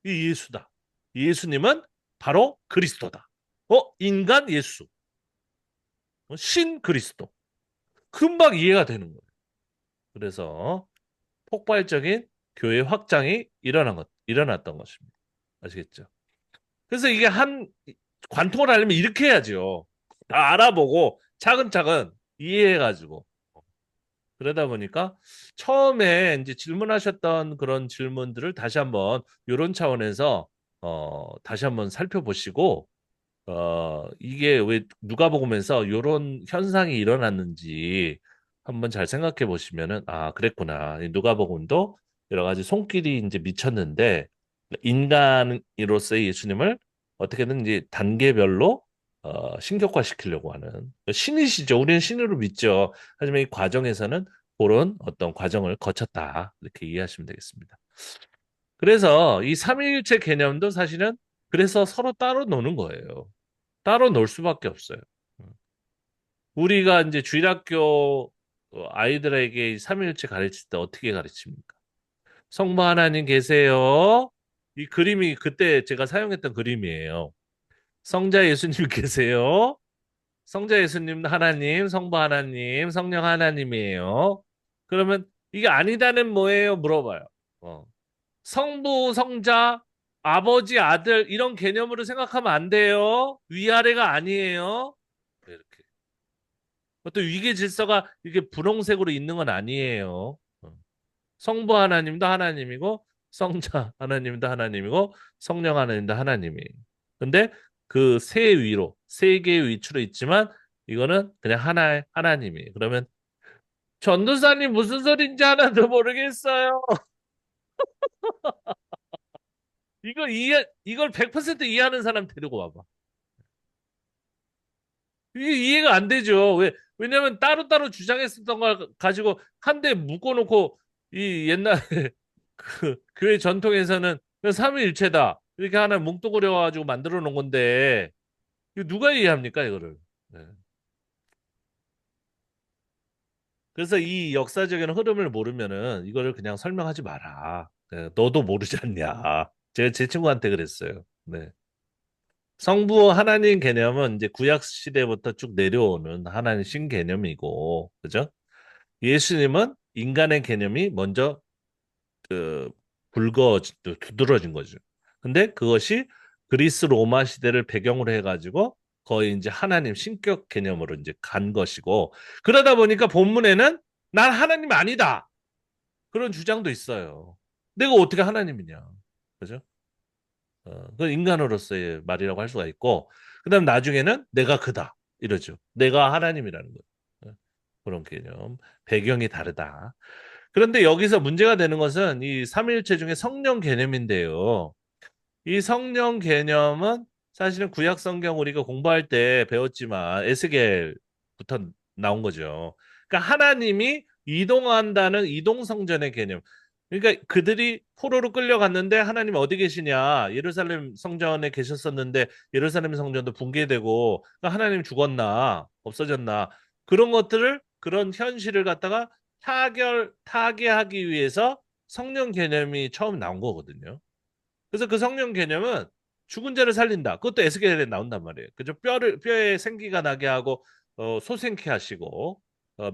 A: 이 예수다. 예수님은 바로 그리스도다. 인간 예수. 신 그리스도. 금방 이해가 되는 거예요. 그래서 폭발적인 교회 확장이 일어났던 것입니다. 아시겠죠? 그래서 이게 관통을 하려면 이렇게 해야죠. 다 알아보고 차근차근 이해해가지고. 그러다 보니까 처음에 이제 질문하셨던 그런 질문들을 다시 한번 이런 차원에서 다시 한번 살펴보시고 이게 왜 누가복음에서 이런 현상이 일어났는지 한번 잘 생각해 보시면은 아, 그랬구나. 이 누가복음도 여러 가지 손길이 이제 미쳤는데 인간으로서의 예수님을 어떻게든 이제 단계별로 신격화시키려고 하는 신이시죠. 우리는 신으로 믿죠. 하지만 이 과정에서는 그런 어떤 과정을 거쳤다. 이렇게 이해하시면 되겠습니다. 그래서 이 삼위일체 개념도 사실은 그래서 서로 따로 노는 거예요. 따로 놀 수밖에 없어요. 우리가 이제 주일학교 아이들에게 이 삼위일체 가르칠 때 어떻게 가르칩니까? 성부 하나님 계세요. 이 그림이 그때 제가 사용했던 그림이에요. 성자 예수님 계세요. 성자 예수님 하나님, 성부 하나님, 성령 하나님이에요. 그러면 이게 아니다는 뭐예요? 물어봐요. 어. 성부, 성자, 아버지, 아들 이런 개념으로 생각하면 안 돼요. 위아래가 아니에요. 이렇게. 어떤 위계 질서가 이렇게 분홍색으로 있는 건 아니에요. 성부 하나님도 하나님이고 성자 하나님도 하나님이고 성령 하나님도 하나님이에요. 근데 그 세 위로 세 개의 위치로 있지만 이거는 그냥 하나의 하나님이에요. 그러면 전도사님 무슨 소린지 하나도 모르겠어요. 이걸 100% 이해하는 사람 데리고 와봐. 이게 이해가 안 되죠. 왜냐면 따로따로 주장했었던 걸 가지고 한 대 묶어놓고 이 옛날에 그 교회 전통에서는 삼위일체다. 이렇게 하나 뭉뚱그려 가지고 만들어 놓은 건데 이거 누가 이해합니까, 이거를? 네. 그래서 이 역사적인 흐름을 모르면은 이거를 그냥 설명하지 마라. 네, 너도 모르지 않냐. 제가 제 친구한테 그랬어요. 네. 성부 하나님 개념은 이제 구약 시대부터 쭉 내려오는 하나님 신 개념이고, 그죠? 예수님은 인간의 개념이 먼저 그 두드러진 거죠. 근데 그것이 그리스 로마 시대를 배경으로 해가지고 거의 이제 하나님 신격 개념으로 이제 간 것이고 그러다 보니까 본문에는 난 하나님 아니다 그런 주장도 있어요. 내가 어떻게 하나님이냐, 그죠? 그 인간으로서의 말이라고 할 수가 있고 그다음 나중에는 내가 그다 이러죠. 내가 하나님이라는 거예요. 그런 개념. 배경이 다르다. 그런데 여기서 문제가 되는 것은 이 삼위일체 중에 성령 개념인데요. 이 성령 개념은 사실은 구약 성경 우리가 공부할 때 배웠지만 에스겔부터 나온 거죠. 그러니까 하나님이 이동한다는 이동성전의 개념. 그러니까 그들이 포로로 끌려갔는데 하나님 어디 계시냐? 예루살렘 성전에 계셨었는데 예루살렘 성전도 붕괴되고 그러니까 하나님 죽었나? 없어졌나? 그런 것들을 그런 현실을 갖다가 타개하기 위해서 성령 개념이 처음 나온 거거든요. 그래서 그 성령 개념은 죽은 자를 살린다. 그것도 에스겔에 나온단 말이에요. 그죠? 뼈에 생기가 나게 하고 소생케 하시고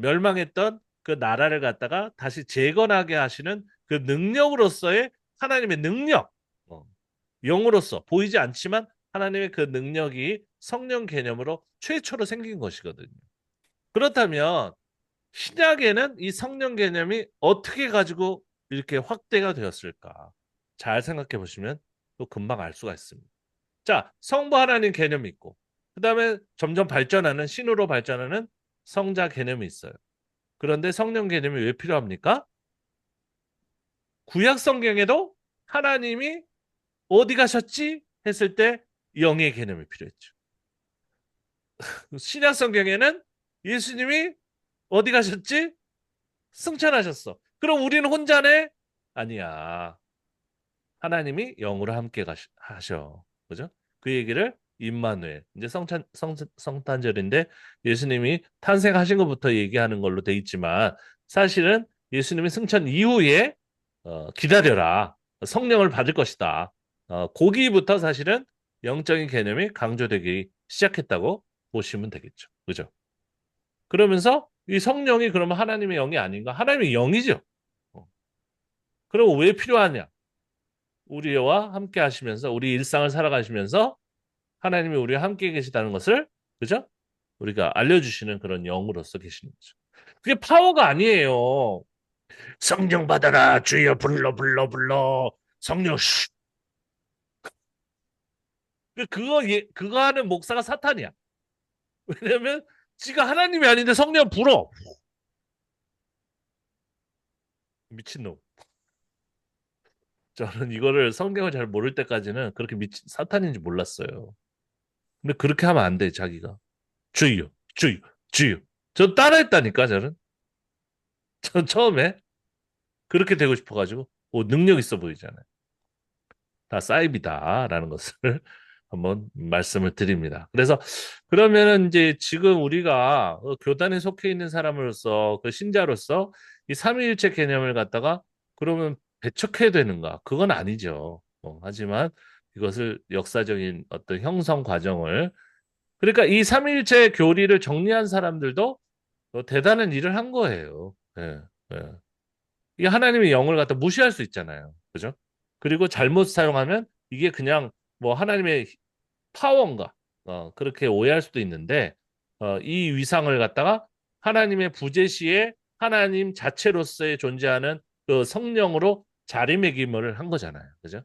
A: 멸망했던 그 나라를 갖다가 다시 재건하게 하시는 그 능력으로서의 하나님의 능력, 어, 영으로서 보이지 않지만 하나님의 그 능력이 성령 개념으로 최초로 생긴 것이거든요. 그렇다면 신약에는 이 성령 개념이 어떻게 가지고 이렇게 확대가 되었을까? 잘 생각해 보시면 또 금방 알 수가 있습니다. 자, 성부 하나님 개념이 있고, 그 다음에 점점 발전하는, 신으로 발전하는 성자 개념이 있어요. 그런데 성령 개념이 왜 필요합니까? 구약 성경에도 하나님이 어디 가셨지? 했을 때 영의 개념이 필요했죠. 신약 성경에는 예수님이 어디 가셨지? 승천하셨어. 그럼 우리는 혼자네? 아니야. 하나님이 영으로 함께 하셔. 그죠? 그 얘기를 임마누엘. 이제 성탄절인데 예수님이 탄생하신 것부터 얘기하는 걸로 돼 있지만 사실은 예수님이 승천 이후에 기다려라. 성령을 받을 것이다. 거기부터 사실은 영적인 개념이 강조되기 시작했다고 보시면 되겠죠. 그죠? 그러면서 이 성령이 그러면 하나님의 영이 아닌가? 하나님의 영이죠. 어. 그럼 왜 필요하냐? 우리와 함께 하시면서 우리 일상을 살아가시면서 하나님이 우리와 함께 계시다는 것을 그죠? 우리가 알려주시는 그런 영으로서 계시는 거죠. 그게 파워가 아니에요. 성령 받아라 주여 불러 성령 쉿. 그거 하는 목사가 사탄이야. 왜냐면 지가 하나님이 아닌데 성령 불어. 미친놈. 저는 이거를 성경을 잘 모를 때까지는 그렇게 미친 사탄인지 몰랐어요. 근데 그렇게 하면 안 돼, 자기가. 주여, 주여, 주여. 저 따라했다니까, 저는. 전 처음에 그렇게 되고 싶어가지고, 오, 능력 있어 보이잖아요. 다 사이비다라는 것을 한번 말씀을 드립니다. 그래서 그러면은 이제 지금 우리가 교단에 속해 있는 사람으로서 그 신자로서 이 삼위일체 개념을 갖다가 그러면 배척해야 되는가? 그건 아니죠. 하지만 이것을 역사적인 어떤 형성 과정을 그러니까 이 삼위일체 교리를 정리한 사람들도 대단한 일을 한 거예요. 예, 예. 이 하나님의 영을 갖다 무시할 수 있잖아요. 그죠? 그리고 잘못 사용하면 이게 그냥 뭐 하나님의 파워인가 그렇게 오해할 수도 있는데 이 위상을 갖다가 하나님의 부재시에 하나님 자체로서의 존재하는 그 성령으로 자리매김을 한 거잖아요. 그죠?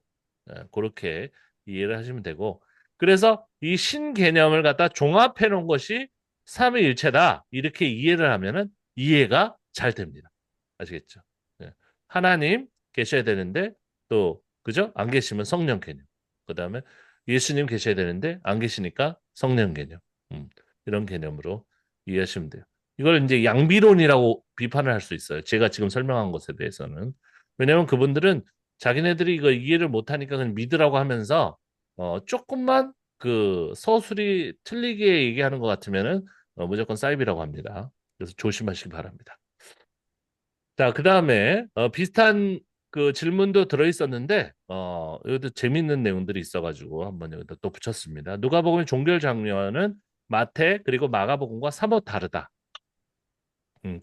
A: 그렇게 이해를 하시면 되고 그래서 이 신개념을 갖다 종합해 놓은 것이 삼위일체다 이렇게 이해를 하면은 이해가 잘 됩니다. 아시겠죠? 예. 하나님 계셔야 되는데 또 그죠? 안 계시면 성령 개념. 그다음에 예수님 계셔야 되는데 안 계시니까 성령 개념. 음, 이런 개념으로 이해하시면 돼요. 이걸 이제 양비론이라고 비판을 할 수 있어요. 제가 지금 설명한 것에 대해서는. 왜냐하면 그분들은 자기네들이 이거 이해를 못하니까 그냥 믿으라고 하면서 조금만 그 서술이 틀리게 얘기하는 것 같으면은 무조건 사이비라고 합니다. 그래서 조심하시기 바랍니다. 자, 그 다음에 비슷한 그 질문도 들어있었는데 여기도 재밌는 내용들이 있어가지고 한번 여기다 또 붙였습니다. 누가복음 종결 장면은 마태 그리고 마가복음과 사뭇 다르다.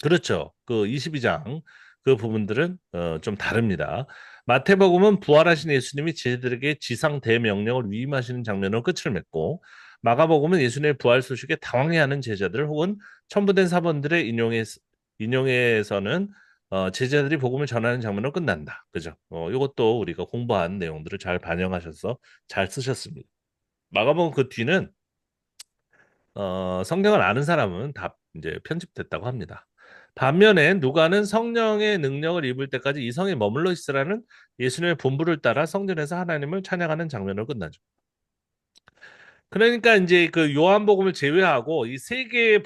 A: 그렇죠. 그 22장 그 부분들은 좀 다릅니다. 마태복음은 부활하신 예수님이 제자들에게 지상 대명령을 위임하시는 장면으로 끝을 맺고 마가복음은 예수님의 부활 소식에 당황해하는 제자들 혹은 첨부된 사본들의 인용에서는 제자들이 복음을 전하는 장면으로 끝난다. 그죠? 이것도 우리가 공부한 내용들을 잘 반영하셔서 잘 쓰셨습니다. 마가복음 그 뒤는 성경을 아는 사람은 다 이제 편집됐다고 합니다. 반면에 누가는 성령의 능력을 입을 때까지 이 성에 머물러 있으라는 예수님의 분부를 따라 성전에서 하나님을 찬양하는 장면으로 끝나죠. 그러니까 이제 그 요한복음을 제외하고 이 세 개의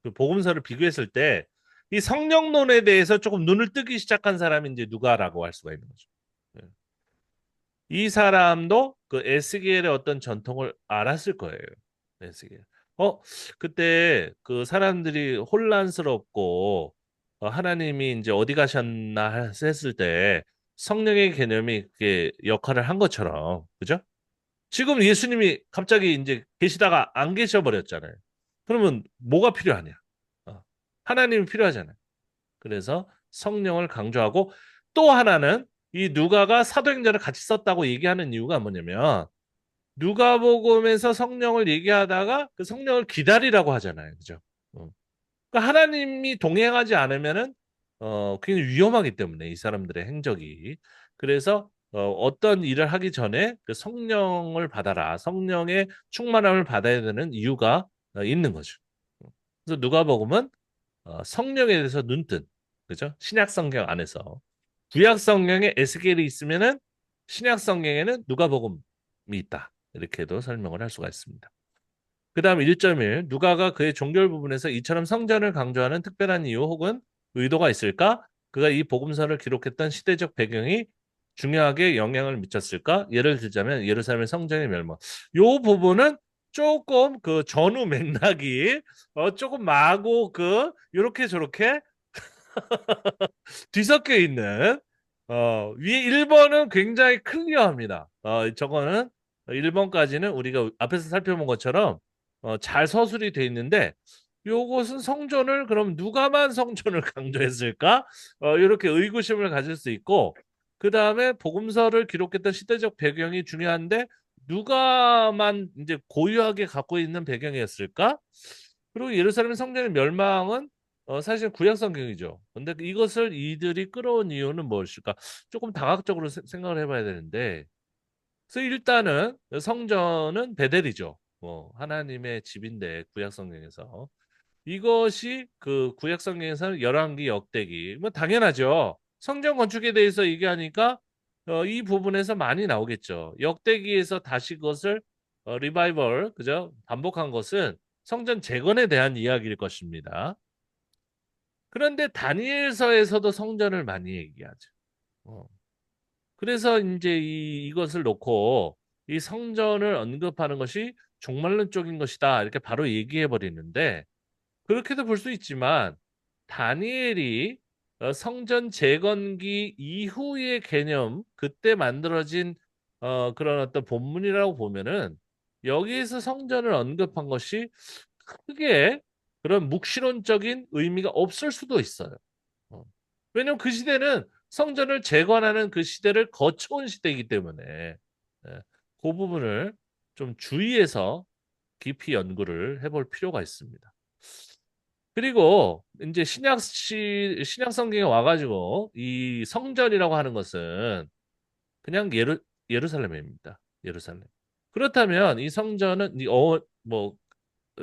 A: 그 복음서를 비교했을 때 이 성령론에 대해서 조금 눈을 뜨기 시작한 사람이 이제 누가라고 할 수가 있는 거죠. 예. 이 사람도 그 에스겔의 어떤 전통을 알았을 거예요. 에스겔. 어, 그때 그 사람들이 혼란스럽고 하나님이 이제 어디 가셨나 했을 때 성령의 개념이 그게 역할을 한 것처럼, 그죠? 지금 예수님이 갑자기 이제 계시다가 안 계셔 버렸잖아요. 그러면 뭐가 필요하냐? 어, 하나님이 필요하잖아요. 그래서 성령을 강조하고 또 하나는 이 누가가 사도행전을 같이 썼다고 얘기하는 이유가 뭐냐면 누가복음에서 성령을 얘기하다가 그 성령을 기다리라고 하잖아요. 그죠? 어. 그러니까 하나님이 동행하지 않으면은 굉장히 위험하기 때문에 이 사람들의 행적이 그래서 어떤 일을 하기 전에 그 성령을 받아라. 성령의 충만함을 받아야 되는 이유가 있는 거죠. 그래서 누가복음은 성령에 대해서 눈뜬 그죠? 신약 성경 안에서 구약 성경에 에스겔이 있으면은 신약 성경에는 누가복음이 있다. 이렇게도 설명을 할 수가 있습니다. 그다음 1.1 누가가 그의 종결 부분에서 이처럼 성전을 강조하는 특별한 이유 혹은 의도가 있을까? 그가 이 복음서를 기록했던 시대적 배경이 중요하게 영향을 미쳤을까? 예를 들자면 예루살렘의 성전의 멸망. 요 부분은 조금 그 전후 맥락이 조금 마구 그 요렇게 저렇게 뒤섞여 있는 위에 1번은 굉장히 클리어합니다. 저거는 1번까지는 우리가 앞에서 살펴본 것처럼 잘 서술이 돼 있는데 요것은 성전을 그럼 누가만 성전을 강조했을까? 이렇게 의구심을 가질 수 있고 그 다음에 복음서를 기록했던 시대적 배경이 중요한데 누가만 이제 고유하게 갖고 있는 배경이었을까? 그리고 예루살렘 성전의 멸망은 사실 구약 성경이죠. 근데 이것을 이들이 끌어온 이유는 무엇일까? 조금 다각적으로 생각을 해봐야 되는데, 그래서 일단은 성전은 베델이죠. 하나님의 집인데 구약 성경에서 이것이 그 구약 성경에서는 열왕기 역대기 뭐 당연하죠. 성전 건축에 대해서 얘기하니까 이 부분에서 많이 나오겠죠. 역대기에서 다시 그것을 리바이벌 그죠? 반복한 것은 성전 재건에 대한 이야기일 것입니다. 그런데 다니엘서에서도 성전을 많이 얘기하죠. 어. 그래서 이제 이것을 놓고 이 성전을 언급하는 것이 종말론적인 것이다. 이렇게 바로 얘기해 버리는데 그렇게도 볼 수 있지만 다니엘이 성전 재건기 이후의 개념, 그때 만들어진 그런 어떤 본문이라고 보면은 여기에서 성전을 언급한 것이 크게 그런 묵시론적인 의미가 없을 수도 있어요. 어. 왜냐면 그 시대는 성전을 재건하는 그 시대를 거쳐온 시대이기 때문에 예, 그 부분을 좀 주의해서 깊이 연구를 해볼 필요가 있습니다. 그리고 이제 신약 성경에 와가지고 이 성전이라고 하는 것은 그냥 예루살렘입니다. 예루살렘. 그렇다면 이 성전은 뭐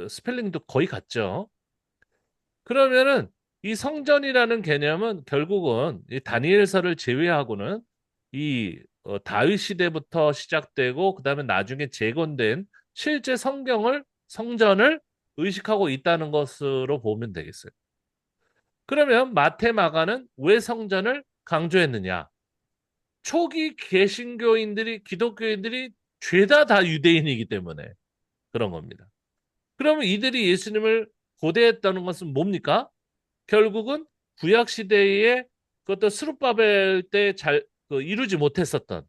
A: 스펠링도 거의 같죠. 그러면은 이 성전이라는 개념은 결국은 이 다니엘서를 제외하고는 이 다윗 시대부터 시작되고 그다음에 나중에 재건된 실제 성전을 의식하고 있다는 것으로 보면 되겠어요. 그러면 마태 마가는 왜 성전을 강조했느냐? 초기 개신교인들이 기독교인들이 죄다 다 유대인이기 때문에 그런 겁니다. 그러면 이들이 예수님을 고대했다는 것은 뭡니까? 결국은 구약 시대에 그것도 스룹바벨 때 잘 이루지 못했었던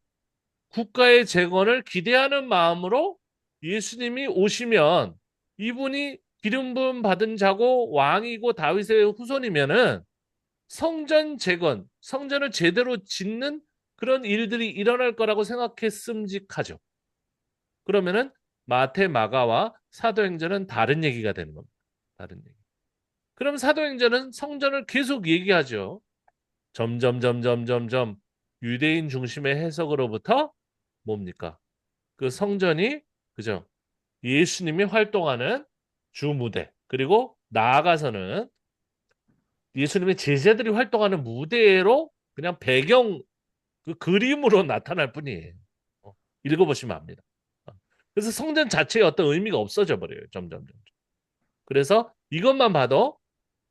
A: 국가의 재건을 기대하는 마음으로 예수님이 오시면 이분이 기름 부음 받은 자고 왕이고 다윗의 후손이면은 성전 재건, 성전을 제대로 짓는 그런 일들이 일어날 거라고 생각했음직하죠. 그러면은 마태, 마가와 사도행전은 다른 얘기가 되는 겁니다. 다른 얘기. 그럼 사도행전은 성전을 계속 얘기하죠. 점점점점점점 유대인 중심의 해석으로부터 뭡니까? 그 성전이 그죠? 예수님이 활동하는 주 무대 그리고 나아가서는 예수님의 제자들이 활동하는 무대로 그냥 배경 그 그림으로 나타날 뿐이에요. 어, 읽어보시면 압니다. 어, 그래서 성전 자체에 어떤 의미가 없어져 버려요. 점점. 그래서 이것만 봐도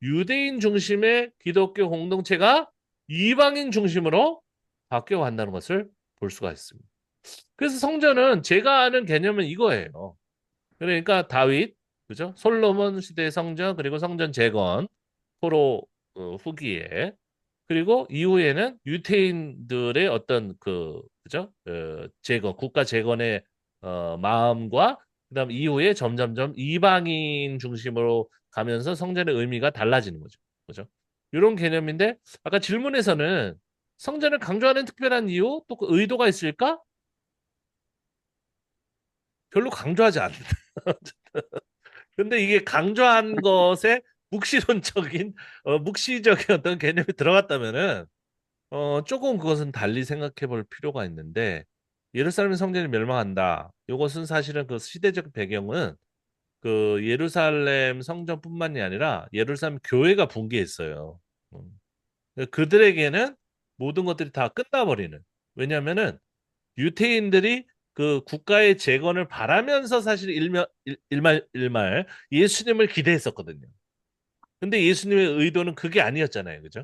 A: 유대인 중심의 기독교 공동체가 이방인 중심으로 바뀌어 간다는 것을 볼 수가 있습니다. 그래서 성전은 제가 아는 개념은 이거예요. 그러니까 다윗, 그죠? 솔로몬 시대의 성전, 그리고 성전 재건, 포로 후기에, 그리고 이후에는 유태인들의 어떤 그죠? 재건, 국가 재건의 마음과 그다음 이후에 점점점 이방인 중심으로 가면서 성전의 의미가 달라지는 거죠. 그죠? 이런 개념인데 아까 질문에서는 성전을 강조하는 특별한 이유, 또 그 의도가 있을까? 별로 강조하지 않는다. 근데 이게 강조한 것에 묵시론적인 묵시적인 어떤 개념이 들어갔다면은 조금 그것은 달리 생각해 볼 필요가 있는데 예루살렘 성전이 멸망한다. 이것은 사실은 그 시대적 배경은 그 예루살렘 성전뿐만이 아니라 예루살렘 교회가 붕괴했어요. 음. 그들에게는 모든 것들이 다 끝나버리는. 왜냐하면은 유태인들이 그 국가의 재건을 바라면서 사실 일말 예수님을 기대했었거든요. 근데 예수님의 의도는 그게 아니었잖아요. 그죠?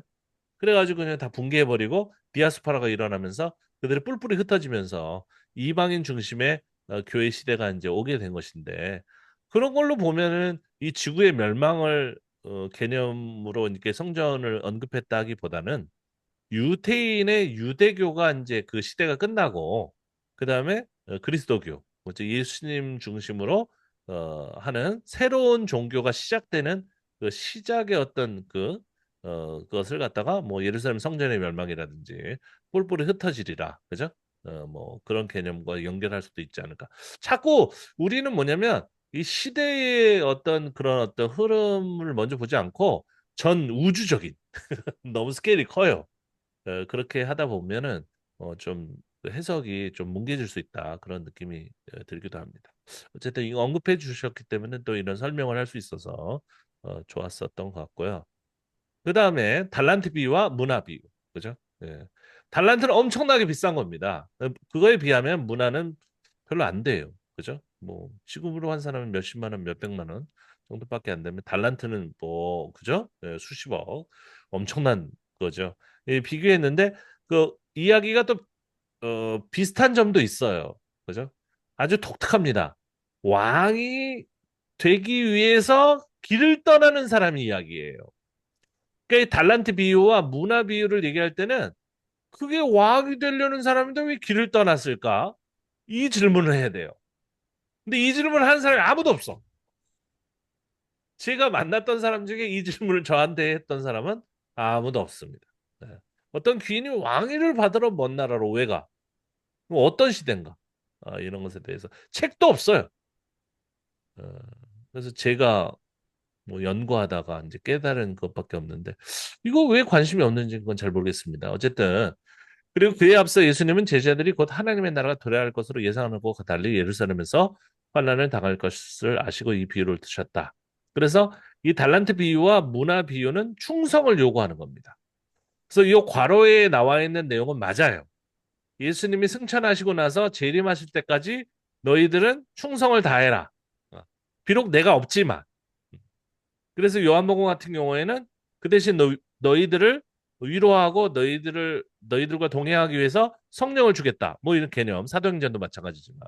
A: 그래가지고 그냥 다 붕괴해버리고 디아스포라가 일어나면서 그들이 뿔뿔이 흩어지면서 이방인 중심의 교회 시대가 이제 오게 된 것인데 그런 걸로 보면은 이 지구의 멸망을 개념으로 이렇게 성전을 언급했다기보다는 유태인의 유대교가 이제 그 시대가 끝나고 그다음에 그리스도교, 뭐지 예수님 중심으로 하는 새로운 종교가 시작되는 그 시작의 어떤 그것을 갖다가 뭐 예루살렘 성전의 멸망이라든지 뿔뿔이 흩어지리라, 그죠? 뭐 그런 개념과 연결할 수도 있지 않을까. 자꾸 우리는 뭐냐면 이 시대의 어떤 그런 어떤 흐름을 먼저 보지 않고 전 우주적인 너무 스케일이 커요. 그렇게 하다 보면은 좀 해석이 좀 뭉개질 수 있다 그런 느낌이 들기도 합니다. 어쨌든 이거 언급해 주셨기 때문에 또 이런 설명을 할 수 있어서 좋았었던 것 같고요. 그 다음에 달란트 비유와 문화 비유, 그죠? 예. 달란트는 엄청나게 비싼 겁니다. 그거에 비하면 문화는 별로 안 돼요, 그죠? 뭐 지금으로 환산하면 몇십만 원, 몇백만 원 정도밖에 안 되면 달란트는 뭐 그죠? 예, 수십억 엄청난 거죠. 예, 비교했는데 그 이야기가 또 비슷한 점도 있어요, 그죠? 아주 독특합니다. 왕이 되기 위해서 길을 떠나는 사람 이야기예요. 그러니까 이 달란트 비유와 문화 비유를 얘기할 때는 그게 왕이 되려는 사람인데 왜 길을 떠났을까? 이 질문을 해야 돼요. 근데 이 질문을 하는 사람이 아무도 없어. 제가 만났던 사람 중에 이 질문을 저한테 했던 사람은 아무도 없습니다. 네. 어떤 귀인이 왕위를 받으러 먼 나라로 왜 가? 뭐 어떤 시대인가? 이런 것에 대해서 책도 없어요. 어, 그래서 제가 뭐 연구하다가 이제 깨달은 것밖에 없는데 이거 왜 관심이 없는지 그건 잘 모르겠습니다. 어쨌든 그리고 그에 앞서 예수님은 제자들이 곧 하나님의 나라가 도래할 것으로 예상하는 것과 달리 예루살렘에서 환난을 당할 것을 아시고 이 비유를 드셨다. 그래서 이 달란트 비유와 문화 비유는 충성을 요구하는 겁니다. 그래서 이 괄호에 나와 있는 내용은 맞아요. 예수님이 승천하시고 나서 재림하실 때까지 너희들은 충성을 다해라. 어, 비록 내가 없지만. 그래서 요한복음 같은 경우에는 그 대신 너희들을 위로하고 너희들과 동행하기 위해서 성령을 주겠다. 뭐 이런 개념. 사도행전도 마찬가지지만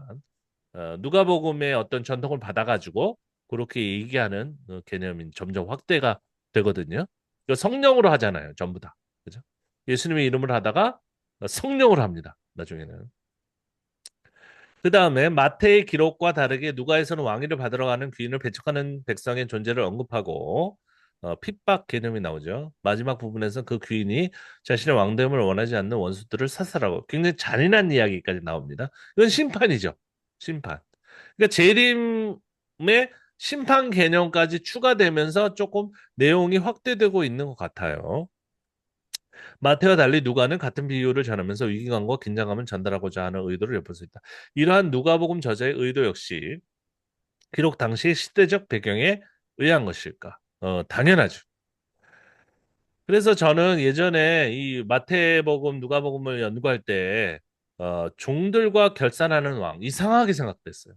A: 누가복음의 어떤 전통을 받아가지고 그렇게 얘기하는 개념이 점점 확대가 되거든요. 성령으로 하잖아요. 전부 다. 그죠? 예수님의 이름을 하다가 성령으로 합니다. 나중에는. 그 다음에 마태의 기록과 다르게 누가에서는 왕위를 받으러 가는 귀인을 배척하는 백성의 존재를 언급하고 핍박 개념이 나오죠. 마지막 부분에서 그 귀인이 자신의 왕됨을 원하지 않는 원수들을 사살하고 굉장히 잔인한 이야기까지 나옵니다. 이건 심판이죠. 심판. 그러니까 재림의 심판 개념까지 추가되면서 조금 내용이 확대되고 있는 것 같아요. 마태와 달리 누가는 같은 비유를 전하면서 위기감과 긴장감을 전달하고자 하는 의도를 엿볼 수 있다. 이러한 누가복음 저자의 의도 역시 기록 당시 시대적 배경에 의한 것일까? 당연하죠. 그래서 저는 예전에 이 마태복음, 누가복음을 연구할 때, 종들과 결산하는 왕, 이상하게 생각됐어요.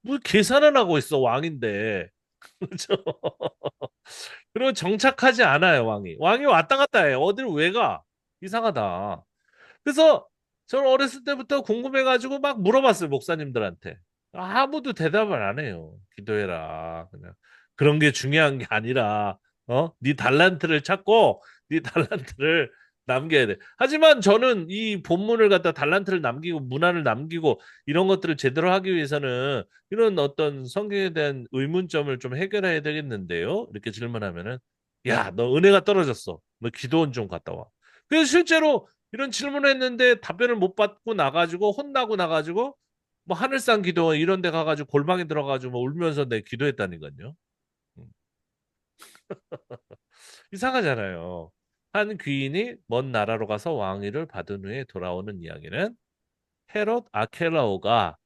A: 뭐 계산을 하고 있어, 왕인데. 그죠? 그리고 정착하지 않아요, 왕이. 왕이 왔다 갔다 해. 어디를 왜 가? 이상하다. 그래서 저는 어렸을 때부터 궁금해가지고 막 물어봤어요, 목사님들한테. 아무도 대답을 안 해요. 기도해라. 그냥 그런 게 중요한 게 아니라, 네 달란트를 찾고 네 달란트를 남겨야 돼. 하지만 저는 이 본문을 갖다 달란트를 남기고 문화를 남기고 이런 것들을 제대로 하기 위해서는 이런 어떤 성경에 대한 의문점을 좀 해결해야 되겠는데요. 이렇게 질문하면은, 야, 너 은혜가 떨어졌어. 너 기도원 좀 갔다 와. 그래서 실제로 이런 질문을 했는데 답변을 못 받고 나가지고 혼나고 나가지고 뭐 하늘상 기도 이런 데 가가지고 골방에 들어가지고 뭐 울면서 내 기도했다니까요. 음. 이상하잖아요. 한 귀인이 먼 나라로 가서 왕위를 받은 후에 돌아오는 이야기는 헤롯 아켈라오가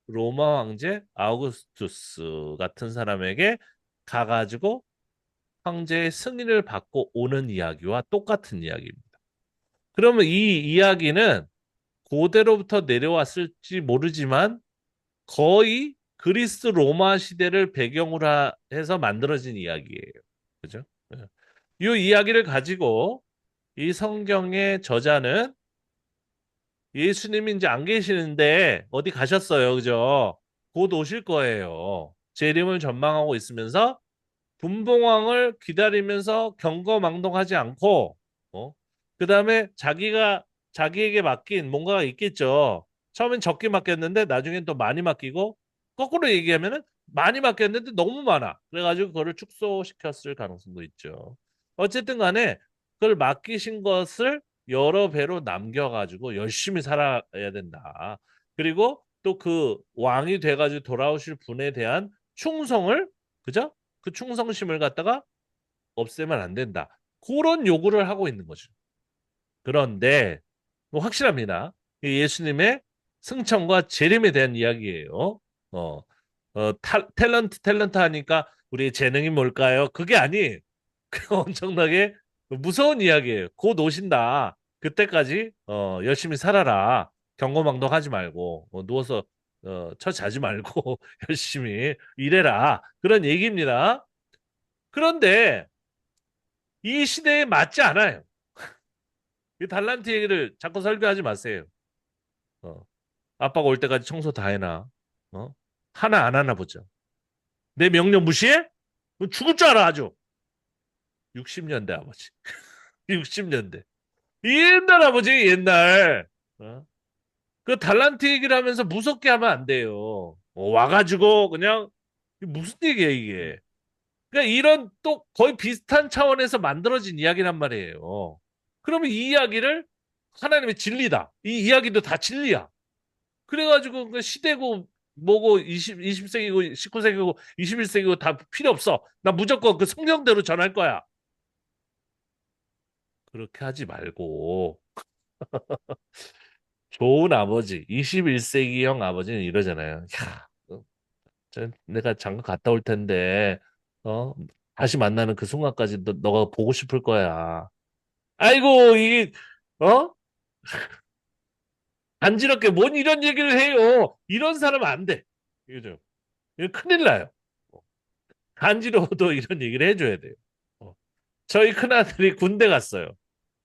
A: 로마 황제 아우구스투스 같은 사람에게 가가지고 황제의 승인을 받고 오는 이야기와 똑같은 이야기입니다. 그러면 이 이야기는 고대로부터 내려왔을지 모르지만 거의 그리스 로마 시대를 배경으로 해서 만들어진 이야기예요. 그죠? 예. 이 이야기를 가지고 이 성경의 저자는 예수님이 이제 안 계시는데 어디 가셨어요. 그죠? 곧 오실 거예요. 재림을 전망하고 있으면서 분봉왕을 기다리면서 경거망동하지 않고, 그다음에 자기에게 맡긴 뭔가가 있겠죠. 처음엔 적게 맡겼는데 나중엔 또 많이 맡기고, 거꾸로 얘기하면은 많이 맡겼는데 너무 많아. 그래가지고 그거를 축소시켰을 가능성도 있죠. 어쨌든 간에 그걸 맡기신 것을 여러 배로 남겨가지고 열심히 살아야 된다. 그리고 또 그 왕이 돼가지고 돌아오실 분에 대한 충성을, 그죠? 그 충성심을 갖다가 없애면 안 된다. 그런 요구를 하고 있는 거죠. 그런데 뭐 확실합니다. 이 예수님의 승천과 재림에 대한 이야기예요. 어, 탤런트 하니까 우리의 재능이 뭘까요? 그게 아니. 그 엄청나게 무서운 이야기예요. 곧 오신다. 그때까지 열심히 살아라. 경거망동하지 말고 누워서 처 자지 말고 열심히 일해라. 그런 얘기입니다. 그런데 이 시대에 맞지 않아요. 이 달란트 얘기를 자꾸 설교하지 마세요. 어, 아빠가 올 때까지 청소 다 해놔. 어? 하나 안 하나 보자. 내 명령 무시해? 그럼 죽을 줄 알아 아주. 60년대 아버지. 60년대. 옛날 아버지 옛날. 그 달란트 얘기를 하면서 무섭게 하면 안 돼요. 와가지고 그냥 무슨 얘기야 이게. 그러니까 이런 또 거의 비슷한 차원에서 만들어진 이야기란 말이에요. 그러면 이 이야기를 하나님의 진리다. 이 이야기도 다 진리야. 그래가지고 그 시대고 뭐고 20세기고 19세기고 21세기고 다 필요 없어. 나 무조건 그 성경대로 전할 거야. 그렇게 하지 말고 좋은 아버지, 21세기형 아버지는 이러잖아요. 야, 내가 장가 갔다 올 텐데, 어? 다시 만나는 그 순간까지 너가 보고 싶을 거야. 아이고, 이게, 어? 간지럽게 뭔 이런 얘기를 해요. 이런 사람 안 돼. 이거죠. 이거 큰일 나요. 간지러워도 이런 얘기를 해줘야 돼요. 어. 저희 큰아들이 군대 갔어요.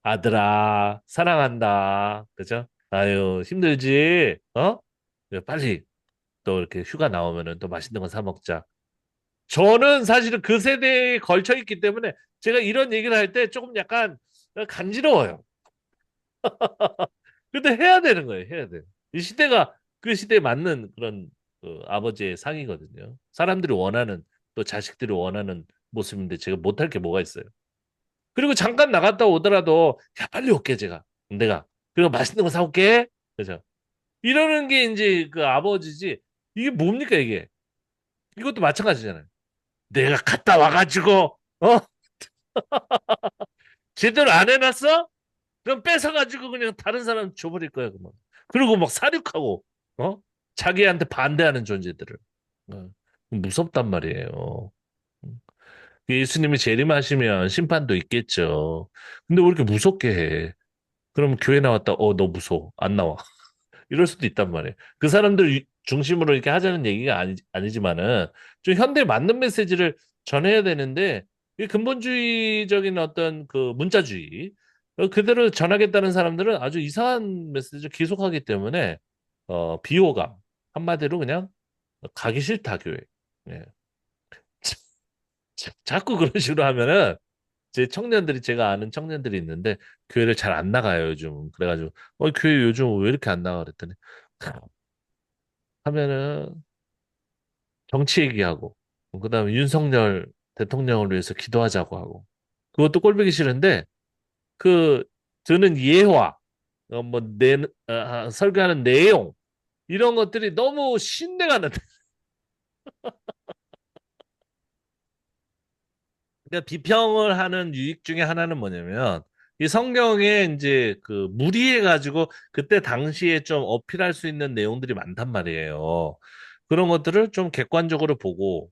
A: 아들아, 사랑한다. 그죠? 아유, 힘들지? 빨리 또 이렇게 휴가 나오면은 또 맛있는 거 사 먹자. 저는 사실은 그 세대에 걸쳐 있기 때문에 제가 이런 얘기를 할 때 조금 약간 간지러워요. 근데 해야 되는 거예요. 해야 돼요. 이 시대가 그 시대에 맞는 그런 아버지의 상이거든요. 사람들이 원하는 또 자식들이 원하는 모습인데 제가 못할 게 뭐가 있어요. 그리고 잠깐 나갔다 오더라도 야 빨리 올게 제가 내가 그리고 맛있는 거 사올게. 그죠? 이러는 게 이제 그 아버지지. 이게 뭡니까 이게? 이것도 마찬가지잖아요. 내가 갔다 와가지고 제대로 안 해놨어? 그럼 뺏어가지고 그냥 다른 사람 줘버릴 거야, 그만. 그리고 막 사륙하고, 어? 자기한테 반대하는 존재들을. 어. 무섭단 말이에요. 예수님이 재림하시면 심판도 있겠죠. 근데 왜 이렇게 무섭게 해? 그럼 교회 나왔다, 너 무서워. 안 나와. 이럴 수도 있단 말이에요. 그 사람들 중심으로 이렇게 하자는 얘기가 아니지만은 좀 현대에 맞는 메시지를 전해야 되는데 이 근본주의적인 어떤 그 문자주의 그대로 전하겠다는 사람들은 아주 이상한 메시지를 계속하기 때문에 비호감 한마디로 그냥 가기 싫다 교회. 예. 자꾸 그런 식으로 하면은 제 청년들이 제가 아는 청년들이 있는데 교회를 잘 안 나가요 요즘. 그래가지고 교회 요즘 왜 이렇게 안 나가 그랬더니 하면은 정치 얘기하고, 그다음에 윤석열 대통령을 위해서 기도하자고 하고, 그것도 꼴보기 싫은데, 그, 드는 예화, 설교하는 내용, 이런 것들이 너무 신뢰가 나는, 그러니까 비평을 하는 유익 중에 하나는 뭐냐면, 이 성경에 이제 그 무리해가지고 그때 당시에 좀 어필할 수 있는 내용들이 많단 말이에요. 그런 것들을 좀 객관적으로 보고,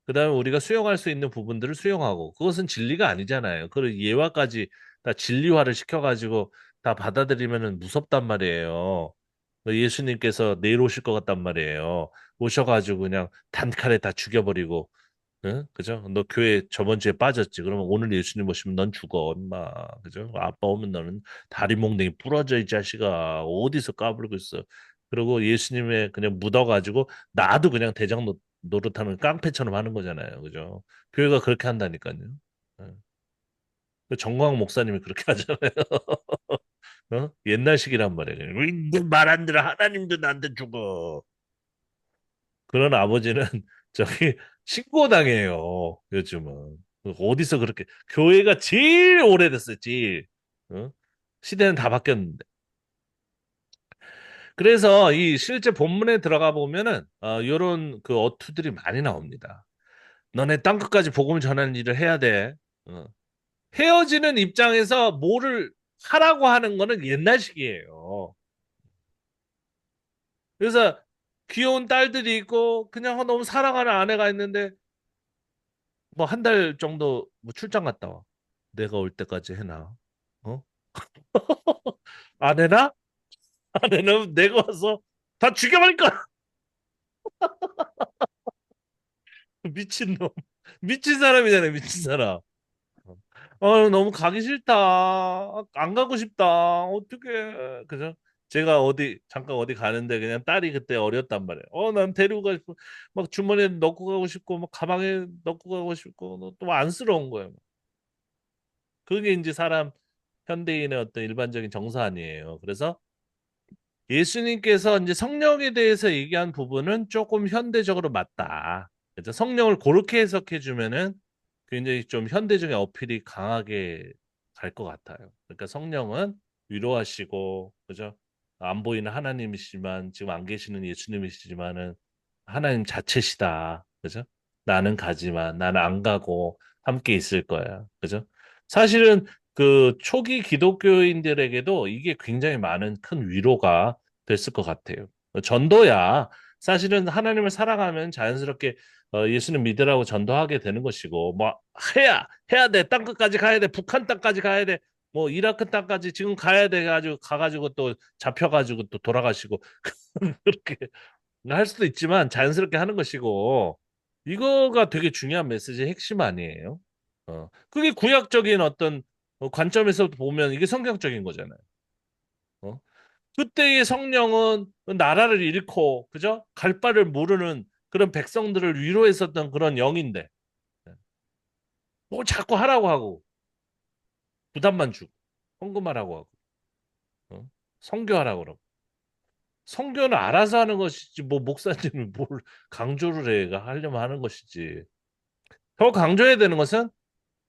A: 그다음에 우리가 수용할 수 있는 부분들을 수용하고, 그것은 진리가 아니잖아요. 그리고 예화까지 다 진리화를 시켜가지고 다 받아들이면은 무섭단 말이에요. 예수님께서 내일 오실 것 같단 말이에요. 오셔가지고 그냥 단칼에 다 죽여버리고, 응? 그죠? 너 교회 저번 주에 빠졌지. 그러면 오늘 예수님 오시면 넌 죽어, 엄마. 그죠? 아빠 오면 너는 다리 몽둥이 부러져, 이 자식아. 어디서 까불고 있어. 그리고 예수님의 그냥 묻어가지고 나도 그냥 노릇하는 깡패처럼 하는 거잖아요. 그죠? 교회가 그렇게 한다니까요. 응. 그 정광 목사님이 그렇게 하잖아요. 옛날식이란 말이에요. 말안 들어. 하나님도 나한테 죽어. 그런 아버지는 저기 신고당해요. 요즘은. 어디서 그렇게 교회가 제일 오래됐어요. 제일. 어? 시대는 다 바뀌었는데. 그래서 이 실제 본문에 들어가 보면은 요런 그 어투들이 많이 나옵니다. 너네 땅끝까지 복음을 전하는 일을 해야 돼. 어. 헤어지는 입장에서 뭐를 하라고 하는 거는 옛날식이에요. 그래서 귀여운 딸들이 있고 그냥 너무 사랑하는 아내가 있는데 뭐 한 달 정도 뭐 출장 갔다 와. 내가 올 때까지 해놔. 어? 안 해놔? 안 해놓으면 내가 와서 다 죽여버릴 거야. 미친놈. 미친 사람이잖아, 미친 사람. 너무 가기 싫다. 안 가고 싶다. 어떡해. 그죠? 제가 잠깐 어디 가는데 그냥 딸이 그때 어렸단 말이에요. 난 데리고 가고 싶고, 막 주머니에 넣고 가고 싶고, 막 가방에 넣고 가고 싶고, 또 안쓰러운 거예요. 그게 이제 현대인의 어떤 일반적인 정서 아니에요. 그래서 예수님께서 이제 성령에 대해서 얘기한 부분은 조금 현대적으로 맞다. 그래서 성령을 그렇게 해석해 주면은 굉장히 좀 현대적인 어필이 강하게 갈 것 같아요. 그러니까 성령은 위로하시고, 그죠? 안 보이는 하나님이시지만 지금 안 계시는 예수님이시지만은 하나님 자체시다. 그죠? 나는 가지만 나는 안 가고 함께 있을 거야. 그죠? 사실은 그 초기 기독교인들에게도 이게 굉장히 많은 큰 위로가 됐을 것 같아요. 전도야 사실은 하나님을 사랑하면 자연스럽게 예수님 믿으라고 전도하게 되는 것이고 뭐 해야 돼 땅끝까지 가야 돼 북한 땅까지 가야 돼 뭐 이라크 땅까지 지금 가야 돼 가지고 가가지고 또 잡혀가지고 또 돌아가시고 그렇게 할 수도 있지만 자연스럽게 하는 것이고 이거가 되게 중요한 메시지의 핵심 아니에요? 그게 구약적인 어떤 관점에서 보면 이게 성경적인 거잖아요. 어? 그때의 성령은 나라를 잃고 그죠? 갈 바를 모르는 그런 백성들을 위로했었던 그런 영인데 뭐 자꾸 하라고 하고 부담만 주고 헌금하라고 하고 어? 성교하라고 그러고 성교는 알아서 하는 것이지 뭐 목사님이 뭘 강조를 해가 하려면 하는 것이지 더 강조해야 되는 것은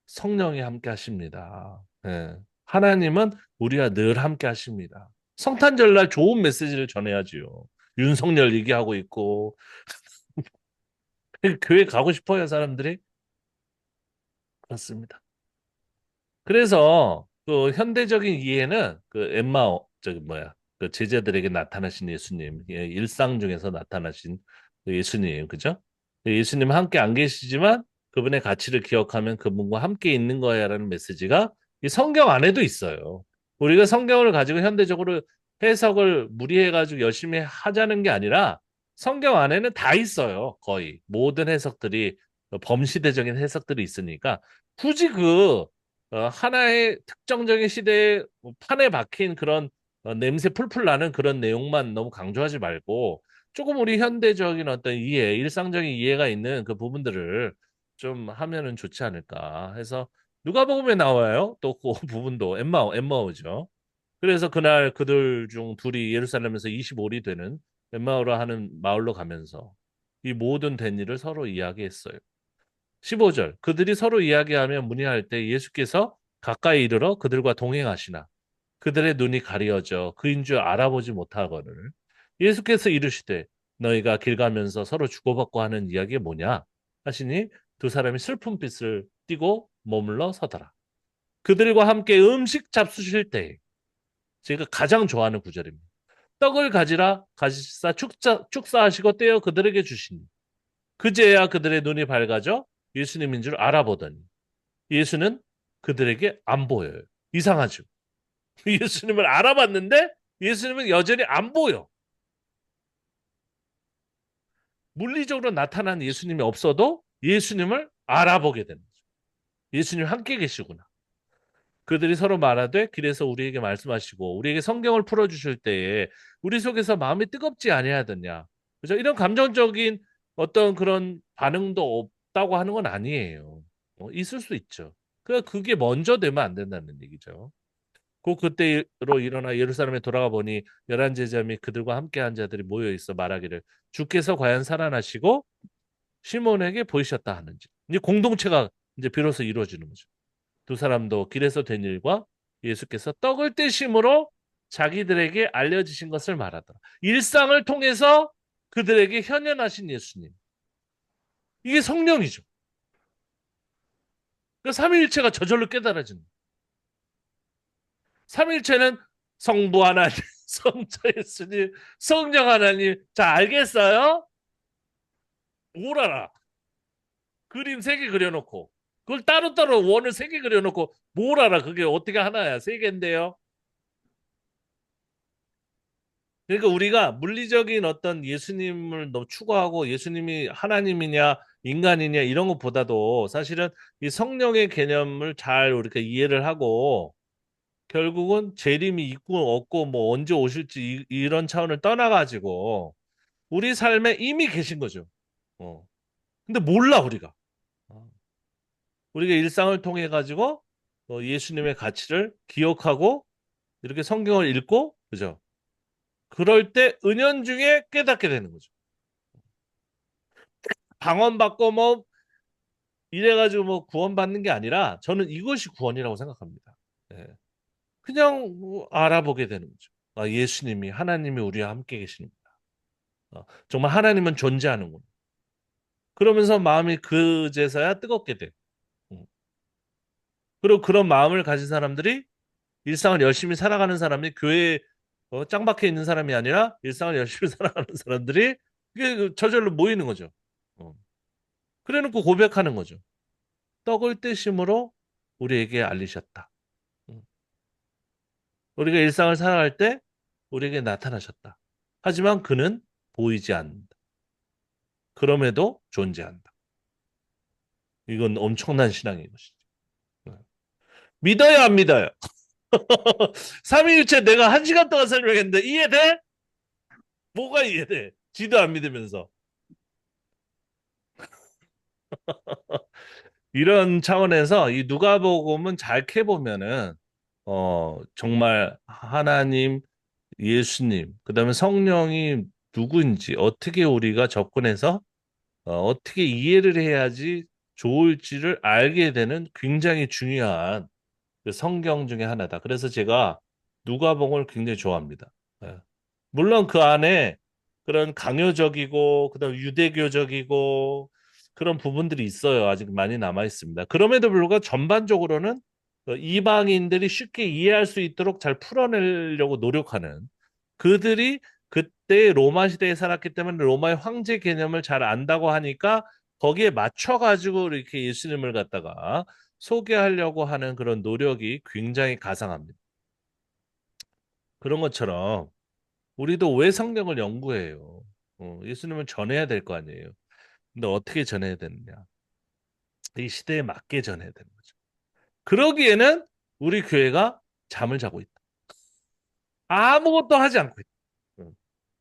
A: 성령이 함께 하십니다. 예. 하나님은 우리와 늘 함께 하십니다. 성탄절날 좋은 메시지를 전해야지요. 윤석열 얘기하고 있고 교회 가고 싶어요, 사람들이? 그렇습니다. 그래서 그 현대적인 이해는 그 저기 뭐야 그 제자들에게 나타나신 예수님 일상 중에서 나타나신 그 예수님 그죠? 그 예수님 함께 안 계시지만 그분의 가치를 기억하면 그분과 함께 있는 거야라는 메시지가 이 성경 안에도 있어요. 우리가 성경을 가지고 현대적으로 해석을 무리해가지고 열심히 하자는 게 아니라 성경 안에는 다 있어요. 거의 모든 해석들이 범시대적인 해석들이 있으니까 굳이 하나의 특정적인 시대에 판에 박힌 그런 냄새 풀풀 나는 그런 내용만 너무 강조하지 말고 조금 우리 현대적인 어떤 이해, 일상적인 이해가 있는 그 부분들을 좀 하면은 좋지 않을까 해서 누가복음에 나와요. 또 그 부분도 엠마오죠. 그래서 그날 그들 중 둘이 예루살렘에서 25리 되는 엠마오라 하는 마을로 가면서 이 모든 된 일을 서로 이야기했어요. 15절 그들이 서로 이야기하며 문의할 때 예수께서 가까이 이르러 그들과 동행하시나 그들의 눈이 가려져 그인 줄 알아보지 못하거늘 예수께서 이르시되 너희가 길 가면서 서로 주고받고 하는 이야기 뭐냐 하시니 두 사람이 슬픈 빛을 띠고 머물러 서더라. 그들과 함께 음식 잡수실 때 제가 가장 좋아하는 구절입니다. 떡을 가지라 가지사 축사하시고 떼어 그들에게 주시니 그제야 그들의 눈이 밝아져 예수님인 줄 알아보더니 예수는 그들에게 안 보여요. 이상하죠. 예수님을 알아봤는데 예수님은 여전히 안 보여. 물리적으로 나타난 예수님이 없어도 예수님을 알아보게 되는 거죠. 예수님 함께 계시구나. 그들이 서로 말하되 길에서 우리에게 말씀하시고 우리에게 성경을 풀어주실 때에 우리 속에서 마음이 뜨겁지 아니하더냐. 그죠? 이런 감정적인 어떤 그런 반응도 없다고 하는 건 아니에요. 있을 수 있죠. 그게 먼저 되면 안 된다는 얘기죠. 그때로 일어나 예루살렘에 돌아가 보니 열한 제자 및 그들과 함께한 자들이 모여 있어 말하기를 주께서 과연 살아나시고 시몬에게 보이셨다 하는지 이제 공동체가 이제 비로소 이루어지는 거죠. 두 사람도 길에서 된 일과 예수께서 떡을 떼심으로 자기들에게 알려주신 것을 말하더라. 일상을 통해서 그들에게 현현하신 예수님. 이게 성령이죠. 그러니까 삼위일체가 저절로 깨달아지는 거예요. 삼위일체는 성부 하나님, 성자 예수님, 성령 하나님. 자, 알겠어요? 뭘 알아? 그림 세 개 그려놓고 그걸 따로따로 원을 세 개 그려놓고 뭘 알아? 그게 어떻게 하나야? 세 개인데요. 그러니까 우리가 물리적인 어떤 예수님을 너무 추구하고 예수님이 하나님이냐 인간이냐 이런 것보다도 사실은 이 성령의 개념을 잘 우리가 이해를 하고 결국은 재림이 있고 없고 뭐 언제 오실지 이런 차원을 떠나가지고 우리 삶에 이미 계신 거죠. 어. 근데 몰라 우리가. 어. 우리가 일상을 통해 가지고 예수님의 가치를 기억하고 이렇게 성경을 읽고 그죠? 그럴 때 은연중에 깨닫게 되는 거죠. 방언받고 뭐 이래가지고 뭐 구원받는 게 아니라 저는 이것이 구원이라고 생각합니다. 예. 그냥 뭐 알아보게 되는 거죠. 아, 예수님이 하나님이 우리와 함께 계시는구나. 정말 하나님은 존재하는구나. 그러면서 마음이 그제서야 뜨겁게 돼. 음. 그리고 그런 마음을 가진 사람들이 일상을 열심히 살아가는 사람이 교회에 짱박혀 있는 사람이 아니라 일상을 열심히 살아가는 사람들이 이게 저절로 모이는 거죠. 어. 그래놓고 고백하는 거죠. 떡을 떼심으로 우리에게 알리셨다. 음. 우리가 일상을 살아갈 때 우리에게 나타나셨다. 하지만 그는 보이지 않는다. 그럼에도 존재한다. 이건 엄청난 신앙인 것이죠. 네. 믿어요, 안 믿어요? 삼위일체 내가 한 시간 동안 설명했는데 이해돼? 뭐가 이해돼? 지도 안 믿으면서. 이런 차원에서 이 누가복음은 잘 캐보면은 정말 하나님, 예수님, 그다음에 성령이 누구인지 어떻게 우리가 접근해서 어떻게 이해를 해야지 좋을지를 알게 되는 굉장히 중요한 그 성경 중에 하나다. 그래서 제가 누가복음을 굉장히 좋아합니다. 예. 물론 그 안에 그런 강요적이고 그다음 유대교적이고 그런 부분들이 있어요. 아직 많이 남아 있습니다. 그럼에도 불구하고 전반적으로는 이방인들이 쉽게 이해할 수 있도록 잘 풀어내려고 노력하는 그들이 그때 로마 시대에 살았기 때문에 로마의 황제 개념을 잘 안다고 하니까 거기에 맞춰가지고 이렇게 예수님을 갖다가 소개하려고 하는 그런 노력이 굉장히 가상합니다. 그런 것처럼 우리도 왜 성경을 연구해요? 예수님을 전해야 될 거 아니에요. 근데 어떻게 전해야 되느냐? 이 시대에 맞게 전해야 되는 거죠. 그러기에는 우리 교회가 잠을 자고 있다. 아무것도 하지 않고 있다.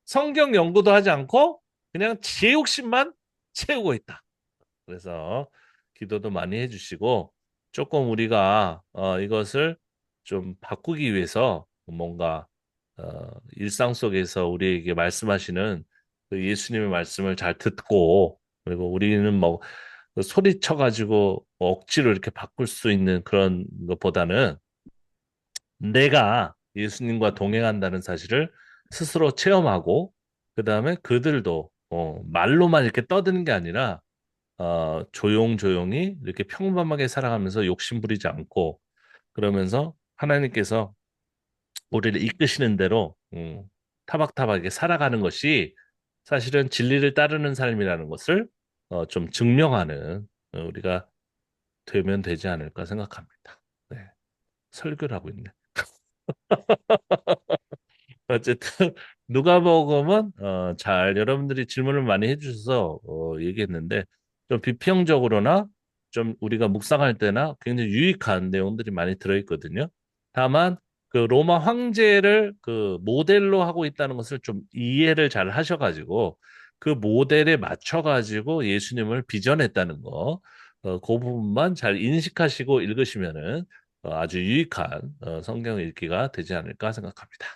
A: 성경 연구도 하지 않고 그냥 제 욕심만 채우고 있다. 그래서 기도도 많이 해주시고 조금 우리가 이것을 좀 바꾸기 위해서 뭔가 일상 속에서 우리에게 말씀하시는 그 예수님의 말씀을 잘 듣고 그리고 우리는 뭐 소리쳐가지고 뭐 억지로 이렇게 바꿀 수 있는 그런 것보다는 내가 예수님과 동행한다는 사실을 스스로 체험하고 그다음에 그들도 말로만 이렇게 떠드는 게 아니라 조용조용히 이렇게 평범하게 살아가면서 욕심 부리지 않고 그러면서 하나님께서 우리를 이끄시는 대로 타박타박하게 살아가는 것이 사실은 진리를 따르는 삶이라는 것을 좀 증명하는 우리가 되면 되지 않을까 생각합니다. 네, 설교를 하고 있네. 어쨌든 누가복음은 잘 여러분들이 질문을 많이 해주셔서 얘기했는데 좀 비평적으로나 좀 우리가 묵상할 때나 굉장히 유익한 내용들이 많이 들어있거든요. 다만 그 로마 황제를 그 모델로 하고 있다는 것을 좀 이해를 잘 하셔가지고 그 모델에 맞춰가지고 예수님을 빚어냈다는 거, 그 부분만 잘 인식하시고 읽으시면은 아주 유익한 성경 읽기가 되지 않을까 생각합니다.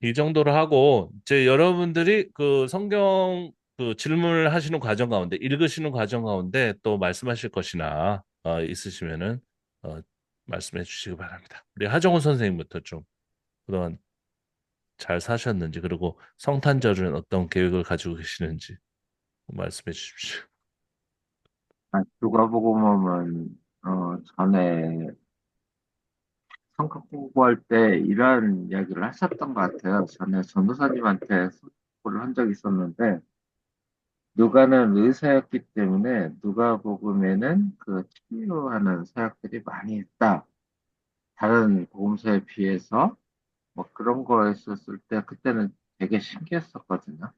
A: 이 정도로 하고 이제 여러분들이 그 성경 그 질문을 하시는 과정 가운데 읽으시는 과정 가운데 또 말씀하실 것이나 있으시면은 어, 말씀해 주시기 바랍니다. 우리 하정우 선생님부터 좀 그동안 잘 사셨는지 그리고 성탄절은 어떤 계획을 가지고 계시는지 말씀해 주십시오.
B: 누가복음은 전에 성경 공부할 때 이런 이야기를 하셨던 것 같아요. 전에 전도사님한테 공부를 한 적이 있었는데 누가는 의사였기 때문에 누가복음에는 그 치유하는 사역들이 많이 있다. 다른 복음서에 비해서 뭐 그런 거 했었을 때 그때는 되게 신기했었거든요.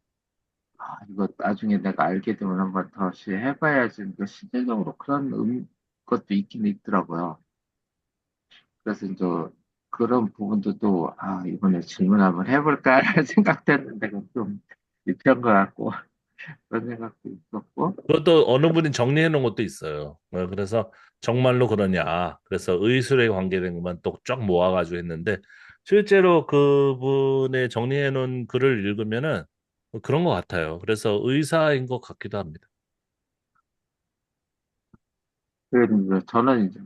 B: 아, 이거 나중에 내가 알게 되면 한번 다시 해봐야지. 그 실제적으로 그런 것도 있긴 있더라고요. 그래서 이제 그런 부분도 아, 이번에 질문 한번 해볼까라는 생각도 했는데 그건 좀 유치한 것 같고 그런 생각도 있었고
A: 그것도 어느 분이 정리해 놓은 것도 있어요. 그래서 정말로 그러냐. 그래서 의술에 관계된 것만 또 쫙 모아가지고 했는데 실제로 그분의 정리해 놓은 글을 읽으면은 그런 것 같아요. 그래서 의사인 것 같기도 합니다.
B: 저는 이제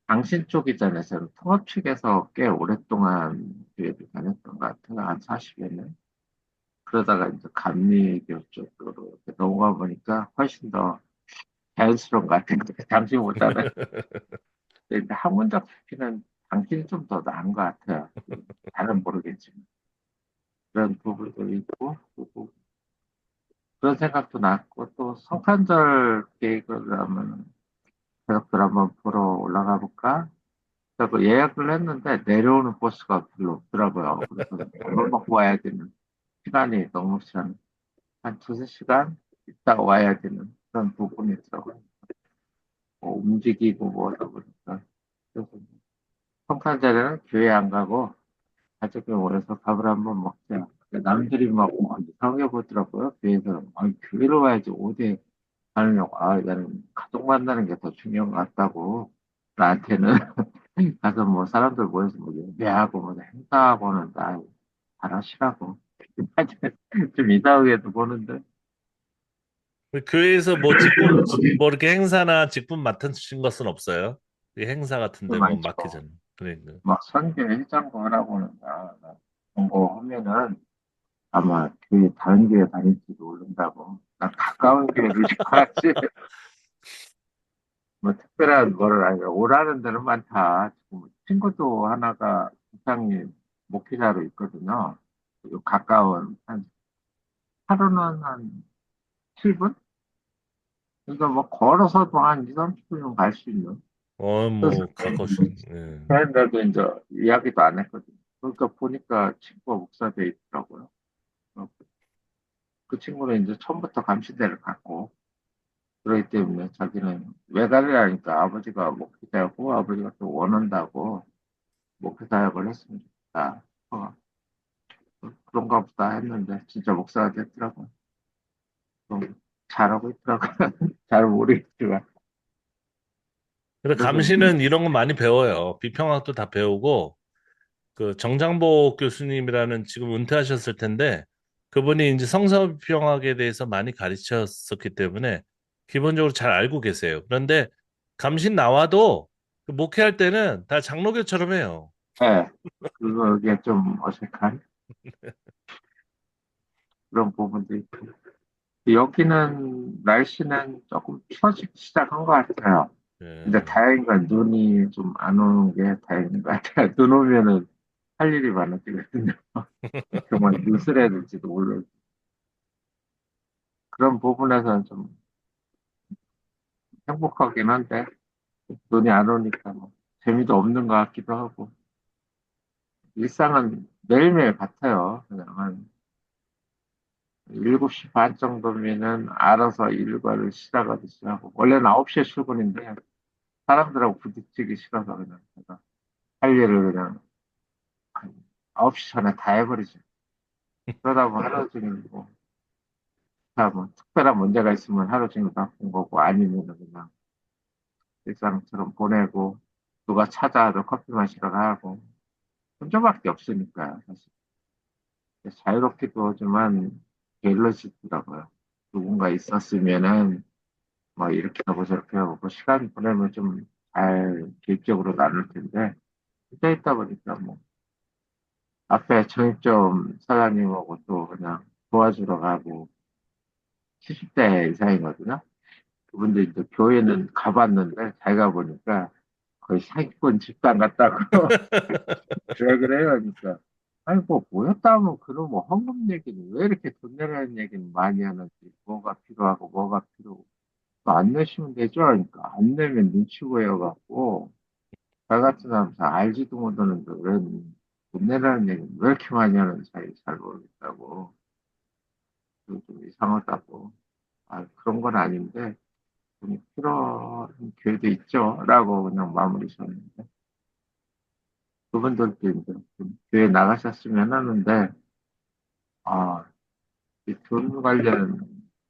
B: 당신 쪽이잖아요. 저는 통합 측에서 꽤 오랫동안 교회를 다녔던 것 같아요. 한 40여 년. 그러다가 이제 감리교 쪽으로 이렇게 넘어가 보니까 훨씬 더 자연스러운 것 같아요. 당신보다는. 근데 학문적 깊이는 당신이 좀 더 나은 것 같아요. 잘은 모르겠지만. 그런 부분도 있고, 그리고 그런 생각도 났고, 또 성탄절 계획을 하면 가족들 한번 보러 올라가 볼까? 그래서 예약을 했는데 내려오는 버스가 별로 없더라고요. 그래서 밥을 먹고 와야 되는 시간이 너무 한 두세 시간 있다가 와야 되는 그런 부분이 있더라고요. 뭐 움직이고 뭐 하다 보니까. 그래서 성탄절에는 교회 안 가고 가족이 모여서 밥을 한번 먹자. 남들이 막 이상하게 보더라고요. 교회에서. 아니, 교회로 와야지 어디 가느냐고. 아, 나는 가족 만나는 게 더 중요한 것 같다고. 나한테는 가서 뭐 사람들 모여서 뭐 예배하고 뭐 행사하고는 나 잘하시라고. 좀 이상하게도 보는데.
A: 교회에서 뭐 직분 뭐 이렇게 행사나 직분 맡으신 것은 없어요. 이 행사
B: 좀
A: 같은데 뭐
B: 많죠.
A: 맡기잖아요. 그러니까.
B: 막 선교 회장도 하라고는 그런 거 하면은 아마 교회 다른 교회 다닐지도 모른다고. 난 가까운 교회를 가야지. 뭐 특별한 거를 아니 오라는 데는 많다. 지금 친구도 하나가 부장님 목회자로 있거든요. 가까운 한 하루는 한 7분? 그러니까 뭐 걸어서도 한 2, 30분은 갈 수 있는. 그래서
A: 뭐, 가까우시, 예.
B: 그런데도 이제 이야기도 안 했거든요. 그러니까 보니까 친구가 목사돼 있더라고요. 어, 그 친구는 이제 처음부터 감시대를 갔고, 그렇기 때문에 자기는 외가리라니까 아버지가 목회자고 아버지가 또 원한다고 목회 사역을 했으면 좋겠다. 그런가 보다 했는데 진짜 목사가 됐더라고요. 좀 잘하고 있더라고요. 잘 모르겠지만.
A: 근데
B: 그래서 이제,
A: 감시는 이런 거 많이 배워요. 비평학도 다 배우고, 그 정장복 교수님이라는 지금 은퇴하셨을 텐데, 그분이 이제 성서비평학에 대해서 많이 가르쳤었기 때문에 기본적으로 잘 알고 계세요. 그런데 감신 나와도 그 목회할 때는 다 장로교처럼 해요.
B: 예, 그게 좀 어색한 그런 부분도 있고. 여기는 날씨는 조금 추워지기 시작한 것 같아요. 근데
A: 예.
B: 다행인 건 눈이 좀 안 오는 게 다행인 것 같아요. 눈 오면은 할 일이 많아지거든요. 정말 느슨해질지도 모르고. 그런 부분에서는 좀 행복하긴 한데, 눈이 안 오니까 뭐, 재미도 없는 것 같기도 하고. 일상은 매일매일 같아요. 그냥 한 7시 반 정도면은 알아서 일과를 시작하듯이 하고, 원래는 9시에 출근인데, 사람들하고 부딪히기 싫어서 그냥 제가 할 일을 그냥 한 9시 전에 다 해버리죠. 그러다 보면 하루 종일 뭐, 다 뭐, 특별한 문제가 있으면 하루 종일 바쁜 거고, 아니면 그냥 일상처럼 보내고, 누가 찾아와도 커피 마시러 가고, 혼자밖에 없으니까, 사실. 자유롭기도 하지만, 게을러지더라고요. 누군가 있었으면은, 뭐, 이렇게 하고 저렇게 하고, 뭐 시간 보내면 좀 잘 계획적으로 나눌 텐데, 혼자 있다 보니까 뭐, 앞에 정육점 사장님하고 또 그냥 도와주러 가고, 70대 이상이거든요. 그분들 이제 교회는 가봤는데, 잘 가보니까 거의 사기꾼 집단 같다고. 왜 그래요? 그러니까. 아니, 뭐, 모였다 하면 그런 뭐 헌금 얘기는 왜 이렇게 돈 내라는 얘기는 많이 하는지, 뭐가 필요하고, 뭐가 필요하고, 안 내시면 되죠? 그러니까, 안 내면 눈치 보여갖고, 저 같은 사람 잘 알지도 못하는데, 돈 내라는 얘기는 왜 이렇게 많이 하는지 잘 모르겠다고. 그리고 좀 이상하다고. 아, 그런 건 아닌데, 돈이 필요한 교회도 있죠? 라고 그냥 마무리 셨는데, 그분들도 이제 좀 교회 나가셨으면 하는데, 아, 이 돈 관련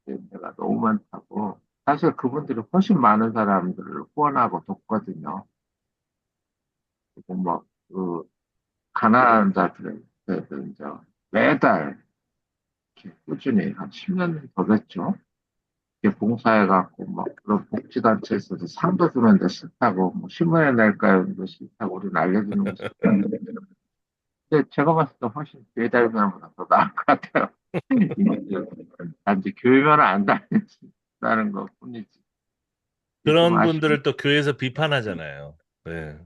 B: 데가 너무 많다고. 사실 그분들이 훨씬 많은 사람들을 후원하고 돕거든요. 그리고 뭐, 그, 가난한 자들을, 이제 매달 이렇게 꾸준히 한 10년 더 됐죠. 이렇게 봉사해갖고, 뭐, 그런 복지단체에서도 상도 주는데 싫다고, 뭐, 신문에 낼까요? 뭐 싫다고, 우리는 알려주는 거 싫다고. 근데 제가 봤을 때 훨씬 교회 다니는 사람보다 더 나을 것 같아요. 단지 교회만 안 다닌다는 것 뿐이지. 이게 좀
A: 그런
B: 아쉬운.
A: 분들을 또 교회에서 비판하잖아요. 네.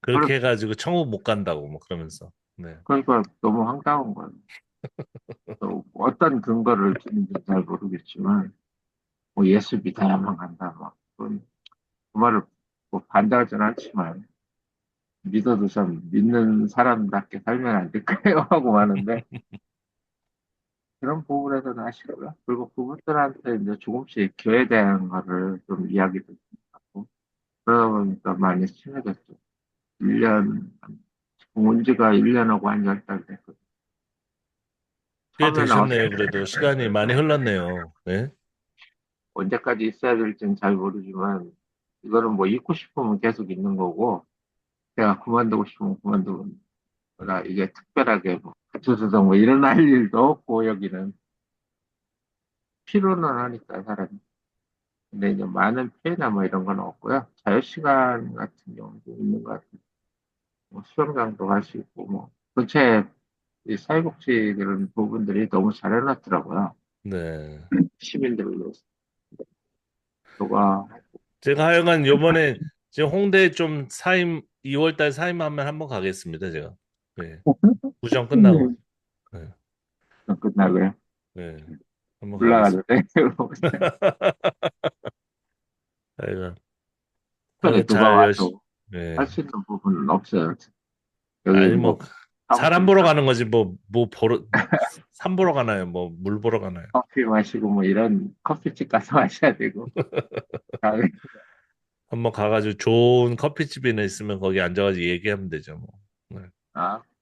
A: 그렇게
B: 그렇죠.
A: 해가지고 천국 못 간다고 뭐 그러면서. 네.
B: 그러니까 너무 황당한 거예요. 또 어떤 근거를 주는지 잘 모르겠지만, 뭐 예수 믿어야만 간다, 막. 그 말을 뭐 반대하지는 않지만, 믿어도 좀 믿는 사람답게 살면 안 될까요? 하고 하는데, 그런 부분에서는 아쉬워요. 그리고 그분들한테 이제 조금씩 교회에 대한 거를 좀 이야기도 하고, 그러다 보니까 많이 친해졌죠. 1년, 온 지가 1년하고 한 10달 됐거든요.
A: 꽤
B: 처음에는
A: 되셨네요. 그래도 시간이 많이 흘렀네요. 네.
B: 언제까지 있어야 될지는 잘 모르지만, 이거는 뭐 있고 싶으면 계속 있는 거고, 내가 그만두고 싶으면 그만두고, 나 이게 특별하게 뭐, 구두두둥 뭐 일어날 일도 없고, 여기는. 필요는 하니까, 사람이. 근데 이제 많은 피해나 뭐 이런 건 없고요. 자유시간 같은 경우도 있는 것 같아요. 뭐 수영장도 갈 수 있고, 뭐. 전체 이 사회복지 그런 부분들이 너무 잘 해놨더라고요.
A: 네.
B: 시민들을 위해서. 누가,
A: 제가 하여간 요번에 지금 홍대 좀 2월 달 사임하면 한번 가겠습니다, 제가. 네. 구정 끝나고. 네.
B: 끝나고요.
A: 네. 한번 가겠습니다.
B: 올라가도 돼.
A: 하여간,
B: 특별히
A: 하여간
B: 누가
A: 잘
B: 와도 할
A: 네.
B: 수 있는 부분은 없어요. 여기
A: 아니, 뭐,
B: 뭐
A: 사람
B: 사무실
A: 보러
B: 가서
A: 가는 거지, 산 보러 가나요? 뭐, 물 보러 가나요?
B: 커피 마시고 뭐 이런 커피집 가서 마셔야 되고. 다음에
A: 한번 가가지고 좋은 커피집이나 있으면 거기 앉아가지고 얘기하면 되죠, 뭐. 네.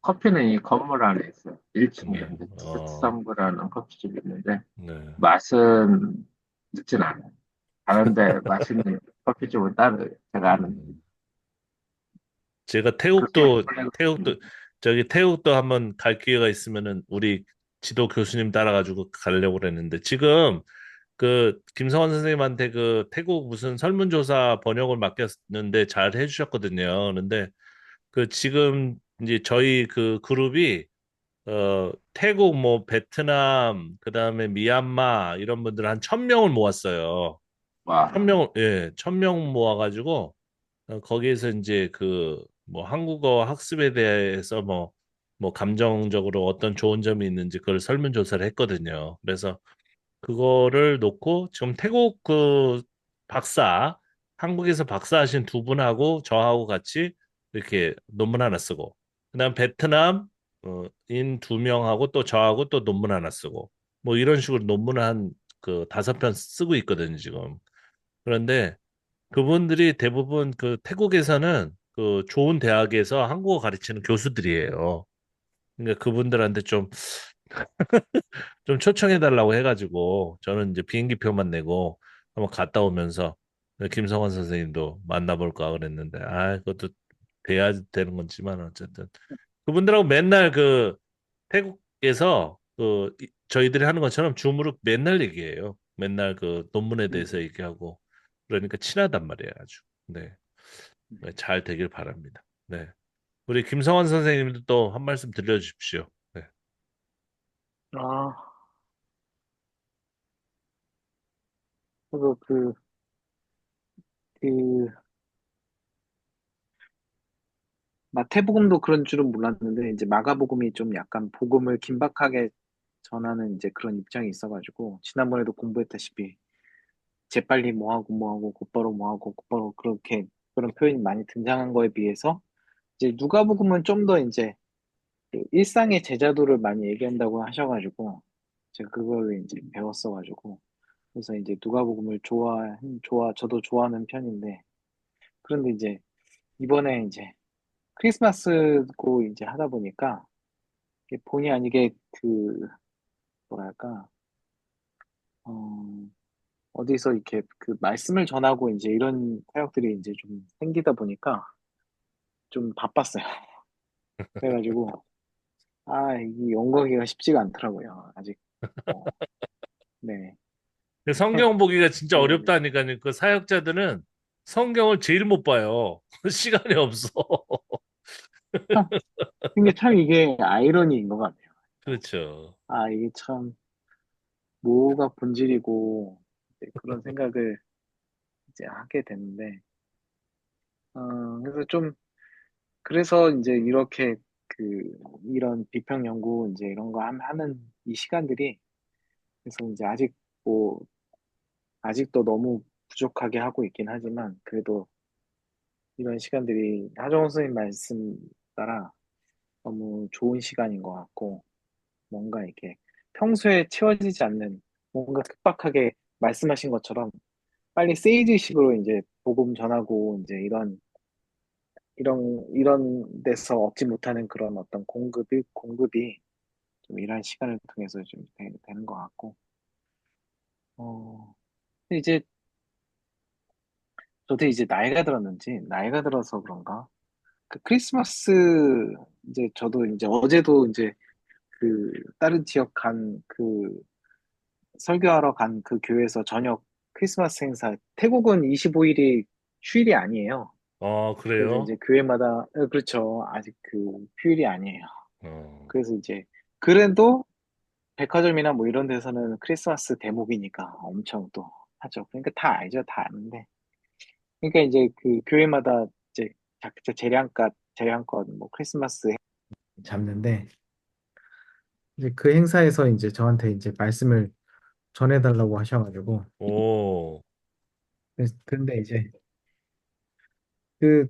B: 커피는 이 건물 안에 있어요. 1층에
A: 네.
B: 이제 투썸브라는 커피집이 있는데
A: 네.
B: 맛은 늦진 않아요. 다른데 맛있는 커피집은 따로 제가 아는
A: 음. 제가
B: 그렇게
A: 태국도, 저기 태국도 한번 갈 기회가 있으면은 우리 지도 교수님 따라가지고 가려고 그랬는데 지금 그 김성원 선생님한테 그 태국 무슨 설문조사 번역을 맡겼는데 잘 해주셨거든요. 그런데 그 지금 이제 저희 그 그룹이 태국 뭐 베트남 그다음에 미얀마 이런 분들 한 1,000명을 모았어요. 천
B: 와,
A: 명 예, 1,000명 모아가지고 거기에서 이제 그 뭐 한국어 학습에 대해서 뭐 감정적으로 어떤 좋은 점이 있는지 그걸 설문조사를 했거든요. 그래서 그거를 놓고 지금 태국 그 박사, 한국에서 박사하신 두 분하고 저하고 같이 이렇게 논문 하나 쓰고, 그다음 베트남 인 두 명하고 또 저하고 또 논문 하나 쓰고, 뭐 이런 식으로 논문 한 그 5편 쓰고 있거든요, 지금. 그런데 그분들이 대부분 그 태국에서는 그 좋은 대학에서 한국어 가르치는 교수들이에요. 그러니까 그분들한테 좀 초청해달라고 해가지고 저는 이제 비행기표만 내고 한번 갔다 오면서 김성환 선생님도 만나볼까 그랬는데 그것도 돼야 되는 건지만 어쨌든 그분들하고 맨날 그 태국에서 저희들이 하는 것처럼 줌으로 맨날 얘기해요. 맨날 그 논문에 대해서 얘기하고 그러니까 친하단 말이에요 아주. 네. 네, 잘 되길 바랍니다. 네. 우리 김성환 선생님도 또 한 말씀 들려주십시오. 네.
C: 아, 그래서 그, 마태복음도 그런 줄은 몰랐는데, 이제 마가복음이 좀 약간 복음을 긴박하게 전하는 이제 그런 입장이 있어가지고, 지난번에도 공부했다시피, 재빨리 뭐하고 뭐하고, 곧바로 뭐하고, 곧바로 그렇게 그런 표현이 많이 등장한 거에 비해서, 이제 누가복음은 좀 더 이제 그 일상의 제자도를 많이 얘기한다고 하셔가지고, 제가 그걸 이제 배웠어가지고, 그래서 이제 누가복음을 저도 좋아하는 편인데, 그런데 이제 이번에 이제 크리스마스고 이제 하다 보니까 이게 본의 아니게 뭐랄까 어, 어디서 이렇게 그 말씀을 전하고 이제 이런 타역들이 이제 좀 생기다 보니까 좀 바빴어요. 그래가지고 이게 연구하기가 쉽지가 않더라고요. 아직 뭐, 네.
A: 성경 보기가 진짜
C: 그래가지고
A: 어렵다니까요. 그 사역자들은 성경을 제일 못 봐요. 시간이 없어.
C: 참 근데 참 이게 아이러니인 것 같아요.
A: 그렇죠.
C: 이게 참 뭐가 본질이고 이제 그런 생각을 이제 하게 되는데 그래서 좀 그래서 이제 이렇게 이런 비평 연구 이제 이런 거 하는 이 시간들이 그래서 이제 뭐 아직도 너무 부족하게 하고 있긴 하지만 그래도 이런 시간들이 하정우 선생님 말씀 따라 너무 좋은 시간인 것 같고 뭔가 이렇게 평소에 채워지지 않는 뭔가 급박하게 말씀하신 것처럼 빨리 세이지식으로 이제 복음 전하고 이제 이런 데서 얻지 못하는 그런 어떤 공급이 좀 이런 시간을 통해서 좀 되는 것 같고, 근데 이제 저도 이제 나이가 들어서 그런가? 그 크리스마스, 이제 저도 이제 어제도 이제 다른 지역 설교하러 간 그 교회에서 저녁 크리스마스 행사, 태국은 25일이 휴일이 아니에요. 그래서
A: 그래요?
C: 이제 교회마다, 그렇죠. 아직 휴일이 아니에요.
A: 어,
C: 그래서 이제, 그래도 백화점이나 뭐 이런 데서는 크리스마스 대목이니까 엄청 또 하죠. 그러니까 다 알죠. 다 아는데. 그러니까 이제 교회마다 이제 각자 재량껏 뭐 크리스마스 잡는데 이제 그 행사에서 이제 저한테 이제 말씀을 전해달라고 하셔가지고
A: 오,
D: 근데 이제 그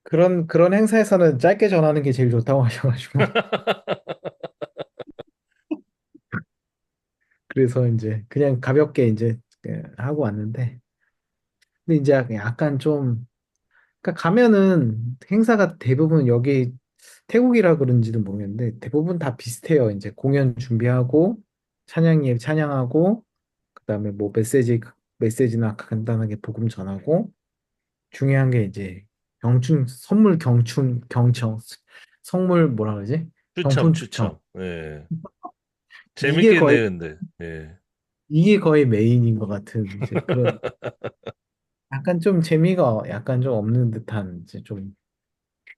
D: 그런 행사에서는 짧게 전하는 게 제일 좋다고 하셔가지고 그래서 이제 그냥 가볍게 이제 하고 왔는데 근데 이제 약간 좀 그러니까 가면은 행사가 대부분 여기 태국이라 그런지는 모르겠는데 대부분 다 비슷해요. 이제 공연 준비하고 찬양예 찬양하고 그다음에 뭐 메시지나 간단하게 복음 전하고 중요한 게 이제 경청 선물 뭐라 그러지?
A: 추첨,
D: 경품 추첨.
A: 추첨. 예.
D: 이게 거의
A: 재밌겠네, 근데. 예.
D: 이게 거의 메인인 것 같은 이제 그런 약간 좀 재미가 약간 좀 없는 듯한 이제 좀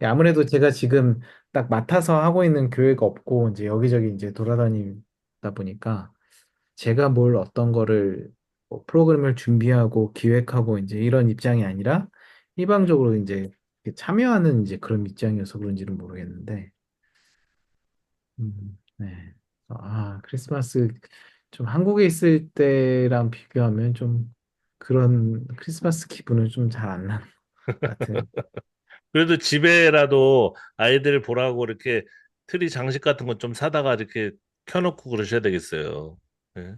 D: 아무래도 제가 지금 딱 맡아서 하고 있는 교회가 없고 이제 여기저기 이제 돌아다니다 보니까 제가 뭘 어떤 거를 뭐 프로그램을 준비하고 기획하고 이제 이런 입장이 아니라 일방적으로 이제 이렇게 참여하는 이제 그런 입장이어서 그런지는 모르겠는데 네. 크리스마스 좀 한국에 있을 때랑 비교하면 좀 그런 크리스마스 기분은 좀 잘 안 나는 것 같은.
A: 그래도 집에라도 아이들 보라고 이렇게 트리 장식 같은 거 좀 사다가 이렇게 켜놓고 그러셔야 되겠어요. 예.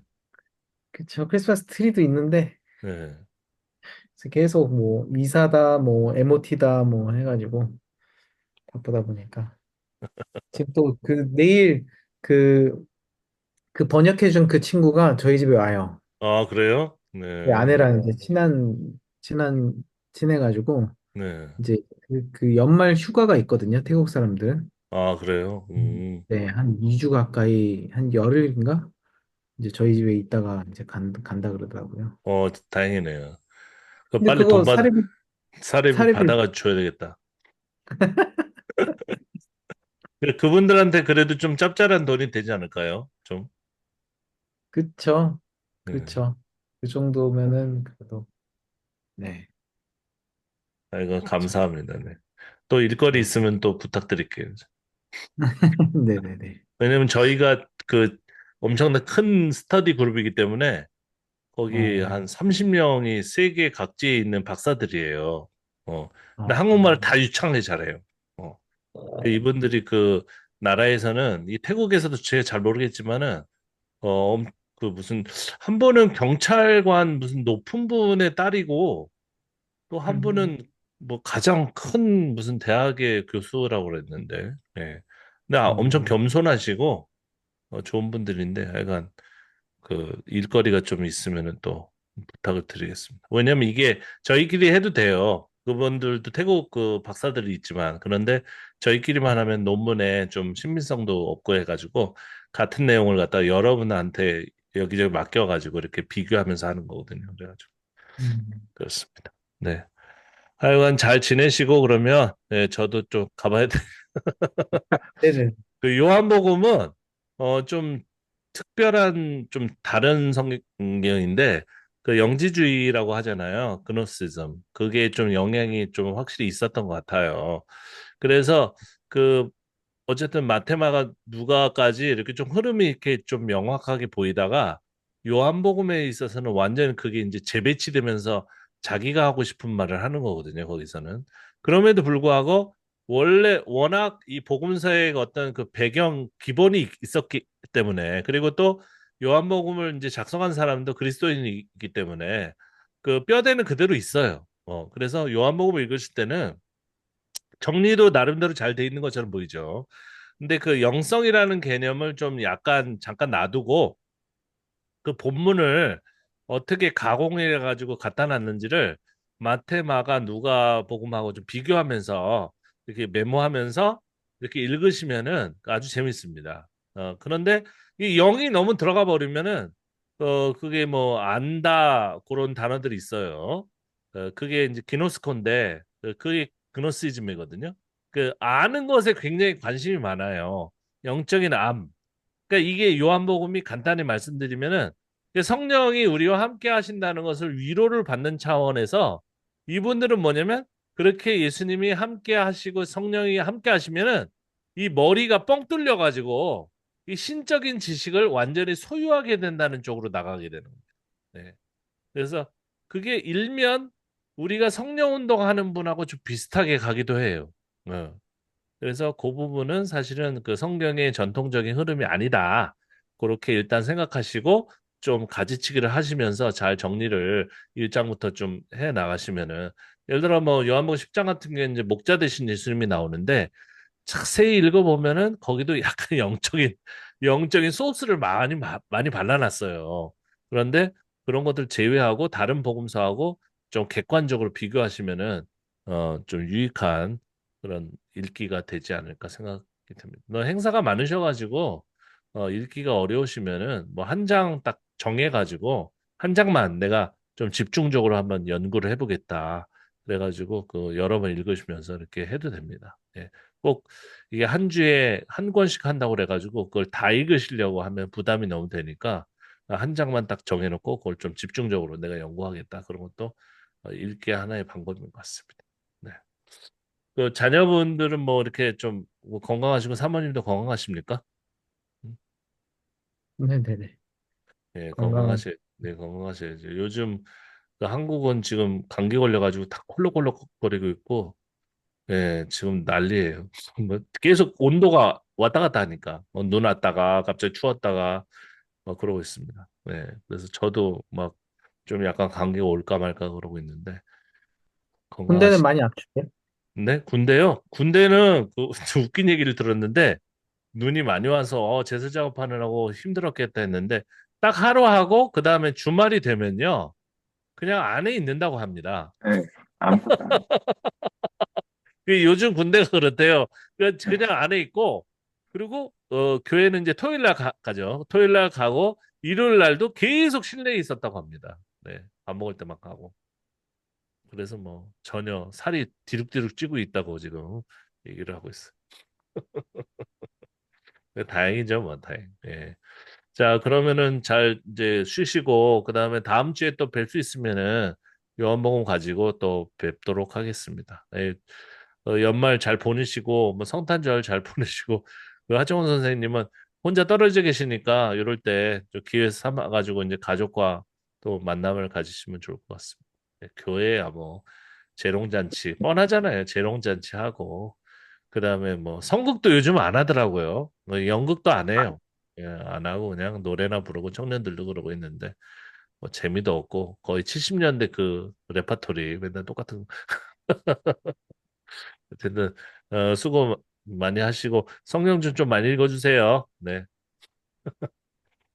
D: 그쵸. 크리스마스 트리도 있는데
A: 예.
D: 그래서 계속 뭐 이사다 뭐 MOT다 뭐 해가지고 바쁘다 보니까 지금 또 그 내일 그 그 번역해준 그 친구가 저희 집에 와요.
A: 아, 그래요?
D: 그
A: 네.
D: 아내랑 이제 친한 친해가지고
A: 네.
D: 이제 그 연말 휴가가 있거든요. 태국 사람들은.
A: 아, 그래요?
D: 네, 한 2주 가까이 한 열흘인가? 이제 저희 집에 있다가 이제 간다 그러더라고요.
A: 다행이네요. 그
D: 근데
A: 빨리
D: 그거
A: 사례비
D: 사례비
A: 받아가 줘야 되겠다. 그분들한테 그래도 좀 짭짤한 돈이 되지 않을까요? 좀.
D: 그쵸,
A: 네.
D: 그쵸. 그 정도면은 그래도 네,
A: 아이고,
D: 그쵸.
A: 감사합니다. 네. 또 일거리
D: 저
A: 있으면 또 부탁드릴게요.
D: 네네네.
A: 왜냐면 저희가 그 엄청난 큰 스터디 그룹이기 때문에 거기
D: 어,
A: 한 30명이 세계 각지에 있는 박사들이에요. 어. 근데
D: 어,
A: 한국말을 다 유창하게 잘해요. 어. 이분들이 그 나라에서는 이 태국에서도 제가 잘 모르겠지만은 그 무슨 한 분은 경찰관 무슨 높은 분의 딸이고 또 한
D: 음,
A: 분은 뭐 가장 큰 무슨 대학의 교수라고 그랬는데, 예. 근데 엄청
D: 음,
A: 겸손하시고 좋은 분들인데, 하여간 그 일거리가 좀 있으면은 또 부탁을 드리겠습니다. 왜냐면 이게 저희끼리 해도 돼요. 그분들도 태국 그 박사들이 있지만, 그런데 저희끼리만 하면 논문에 좀 신빙성도 없고 해가지고 같은 내용을 갖다가 여러분한테 여기저기 맡겨가지고 이렇게 비교하면서 하는 거거든요. 그래가지고
D: 음.
A: 그렇습니다. 네. 하여간 잘 지내시고 그러면 네, 저도 좀 가봐야 돼.
D: 네네.
A: 그 요한복음은 좀 특별한 좀 다른 성경인데 그 영지주의라고 하잖아요. 그노시즘. 그게 좀 영향이 좀 확실히 있었던 것 같아요. 그래서 그 어쨌든 마테마가 누가까지 이렇게 좀 흐름이 이렇게 좀 명확하게 보이다가 요한복음에 있어서는 완전 그게 이제 재배치되면서 자기가 하고 싶은 말을 하는 거거든요, 거기서는. 그럼에도 불구하고 원래 워낙 이 복음서의 어떤 그 배경 기본이 있었기 때문에 그리고 또 요한복음을 이제 작성한 사람도 그리스도인이기 때문에 그 뼈대는 그대로 있어요. 그래서 요한복음을 읽으실 때는 정리도 나름대로 잘 돼 있는 것처럼 보이죠. 근데 그 영성이라는 개념을 좀 약간 잠깐 놔두고 그 본문을 어떻게 가공해 가지고 갖다 놨는지를 마태, 마가, 누가 복음하고 좀 비교하면서 이렇게 메모하면서 이렇게 읽으시면은 아주 재밌습니다. 그런데 이 영이 너무 들어가 버리면은 그게 뭐 안다 그런 단어들이 있어요. 그게 이제 기노스코인데 그게 그노시즘이거든요. 그 아는 것에 굉장히 관심이 많아요. 영적인 암. 그러니까 이게 요한복음이 간단히 말씀드리면은 성령이 우리와 함께 하신다는 것을 위로를 받는 차원에서 이분들은 뭐냐면 그렇게 예수님이 함께 하시고 성령이 함께 하시면은 이 머리가 뻥 뚫려 가지고 이 신적인 지식을 완전히 소유하게 된다는 쪽으로 나가게 되는 거예요. 네. 그래서 그게 일면 우리가 성령 운동하는 분하고 좀 비슷하게 가기도 해요. 어. 그래서 그 부분은 사실은 그 성경의 전통적인 흐름이 아니다. 그렇게 일단 생각하시고 좀 가지치기를 하시면서 잘 정리를 1장부터 좀 해 나가시면은 예를 들어 뭐 요한복음 10장 같은 경우에 이제 목자 되신 예수님이 나오는데 자세히 읽어보면은 거기도 약간 영적인 소스를 많이 발라놨어요. 그런데 그런 것들 제외하고 다른 복음서하고 좀 객관적으로 비교하시면은 좀 유익한 그런 읽기가 되지 않을까 생각이 듭니다. 너 행사가 많으셔가지고 읽기가 어려우시면은 뭐 한 장 딱 정해가지고 한 장만 내가 좀 집중적으로 한번 연구를 해보겠다. 그래가지고 그 여러 번 읽으시면서 이렇게 해도 됩니다. 예. 꼭 이게 한 주에 한 권씩 한다고 그래가지고 그걸 다 읽으시려고 하면 부담이 너무 되니까 한 장만 딱 정해놓고 그걸 좀 집중적으로 내가 연구하겠다. 그런 것도 읽기 하나의 방법인 것 같습니다. 네. 그 자녀분들은 뭐 이렇게 좀뭐 건강하시고 사모님도 건강하십니까? 음,
D: 네네네.
A: 예,
D: 건강한.
A: 네, 건강하셔야죠. 요즘 그 한국은 지금 감기 걸려가지고 다 콜록콜록거리고 있고 예, 지금 난리예요. 뭐 계속 온도가 왔다 갔다 하니까 눈 왔다가 갑자기 추웠다가 막 그러고 있습니다. 네, 그래서 저도 막 좀 약간 감기가 올까 말까 그러고 있는데
D: 군대는
A: 건강하시.
D: 많이 안 춥게?
A: 네, 군대요. 군대는 그 웃긴 얘기를 들었는데 눈이 많이 와서 제수 작업하느라고 힘들었겠다 했는데 딱 하루 하고 그 다음에 주말이 되면요 그냥 안에 있는다고 합니다.
B: 네, 아무것도 안
A: 그 요즘 군대가 그렇대요.
B: 해.
A: 그냥 안에 있고, 그리고 교회는 이제 토요일 날 가죠. 토요일 날 가고 일요일 날도 계속 실내에 있었다고 합니다. 네, 밥 먹을 때만 가고. 그래서 뭐 전혀 살이 디룩디룩 찌고 있다고 지금 얘기를 하고 있어요. 네, 다행이죠, 뭐 다행. 예. 자, 그러면은 잘 이제 쉬시고 그다음에 다음 주에 또 뵐 수 있으면은 요한복음 가지고 또 뵙도록 하겠습니다. 예, 연말 잘 보내시고 뭐 성탄절 잘 보내시고 그 하정원 선생님은 혼자 떨어져 계시니까 이럴 때좀 기회 삼아 가지고 이제 가족과 또 만남을 가지시면 좋을 것 같습니다. 예, 교회야 뭐 재롱잔치 뻔하잖아요. 재롱잔치 하고 그다음에 뭐 성극도 요즘 안 하더라고요. 뭐 연극도 안 해요. 예, 안 하고 그냥 노래나 부르고 청년들도 그러고 있는데 뭐 재미도 없고 거의 70년대 그 레파토리 맨날 똑같은 어쨌든 수고 많이 하시고 성경좀 좀 많이 읽어주세요. 네.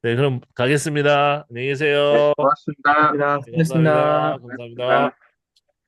A: 네, 그럼 가겠습니다. 안녕히
B: 네,
A: 계세요.
B: 고맙습니다.
D: 감사합니다.
A: 네, 감사합니다.
D: 수고하셨습니다.
A: 감사합니다.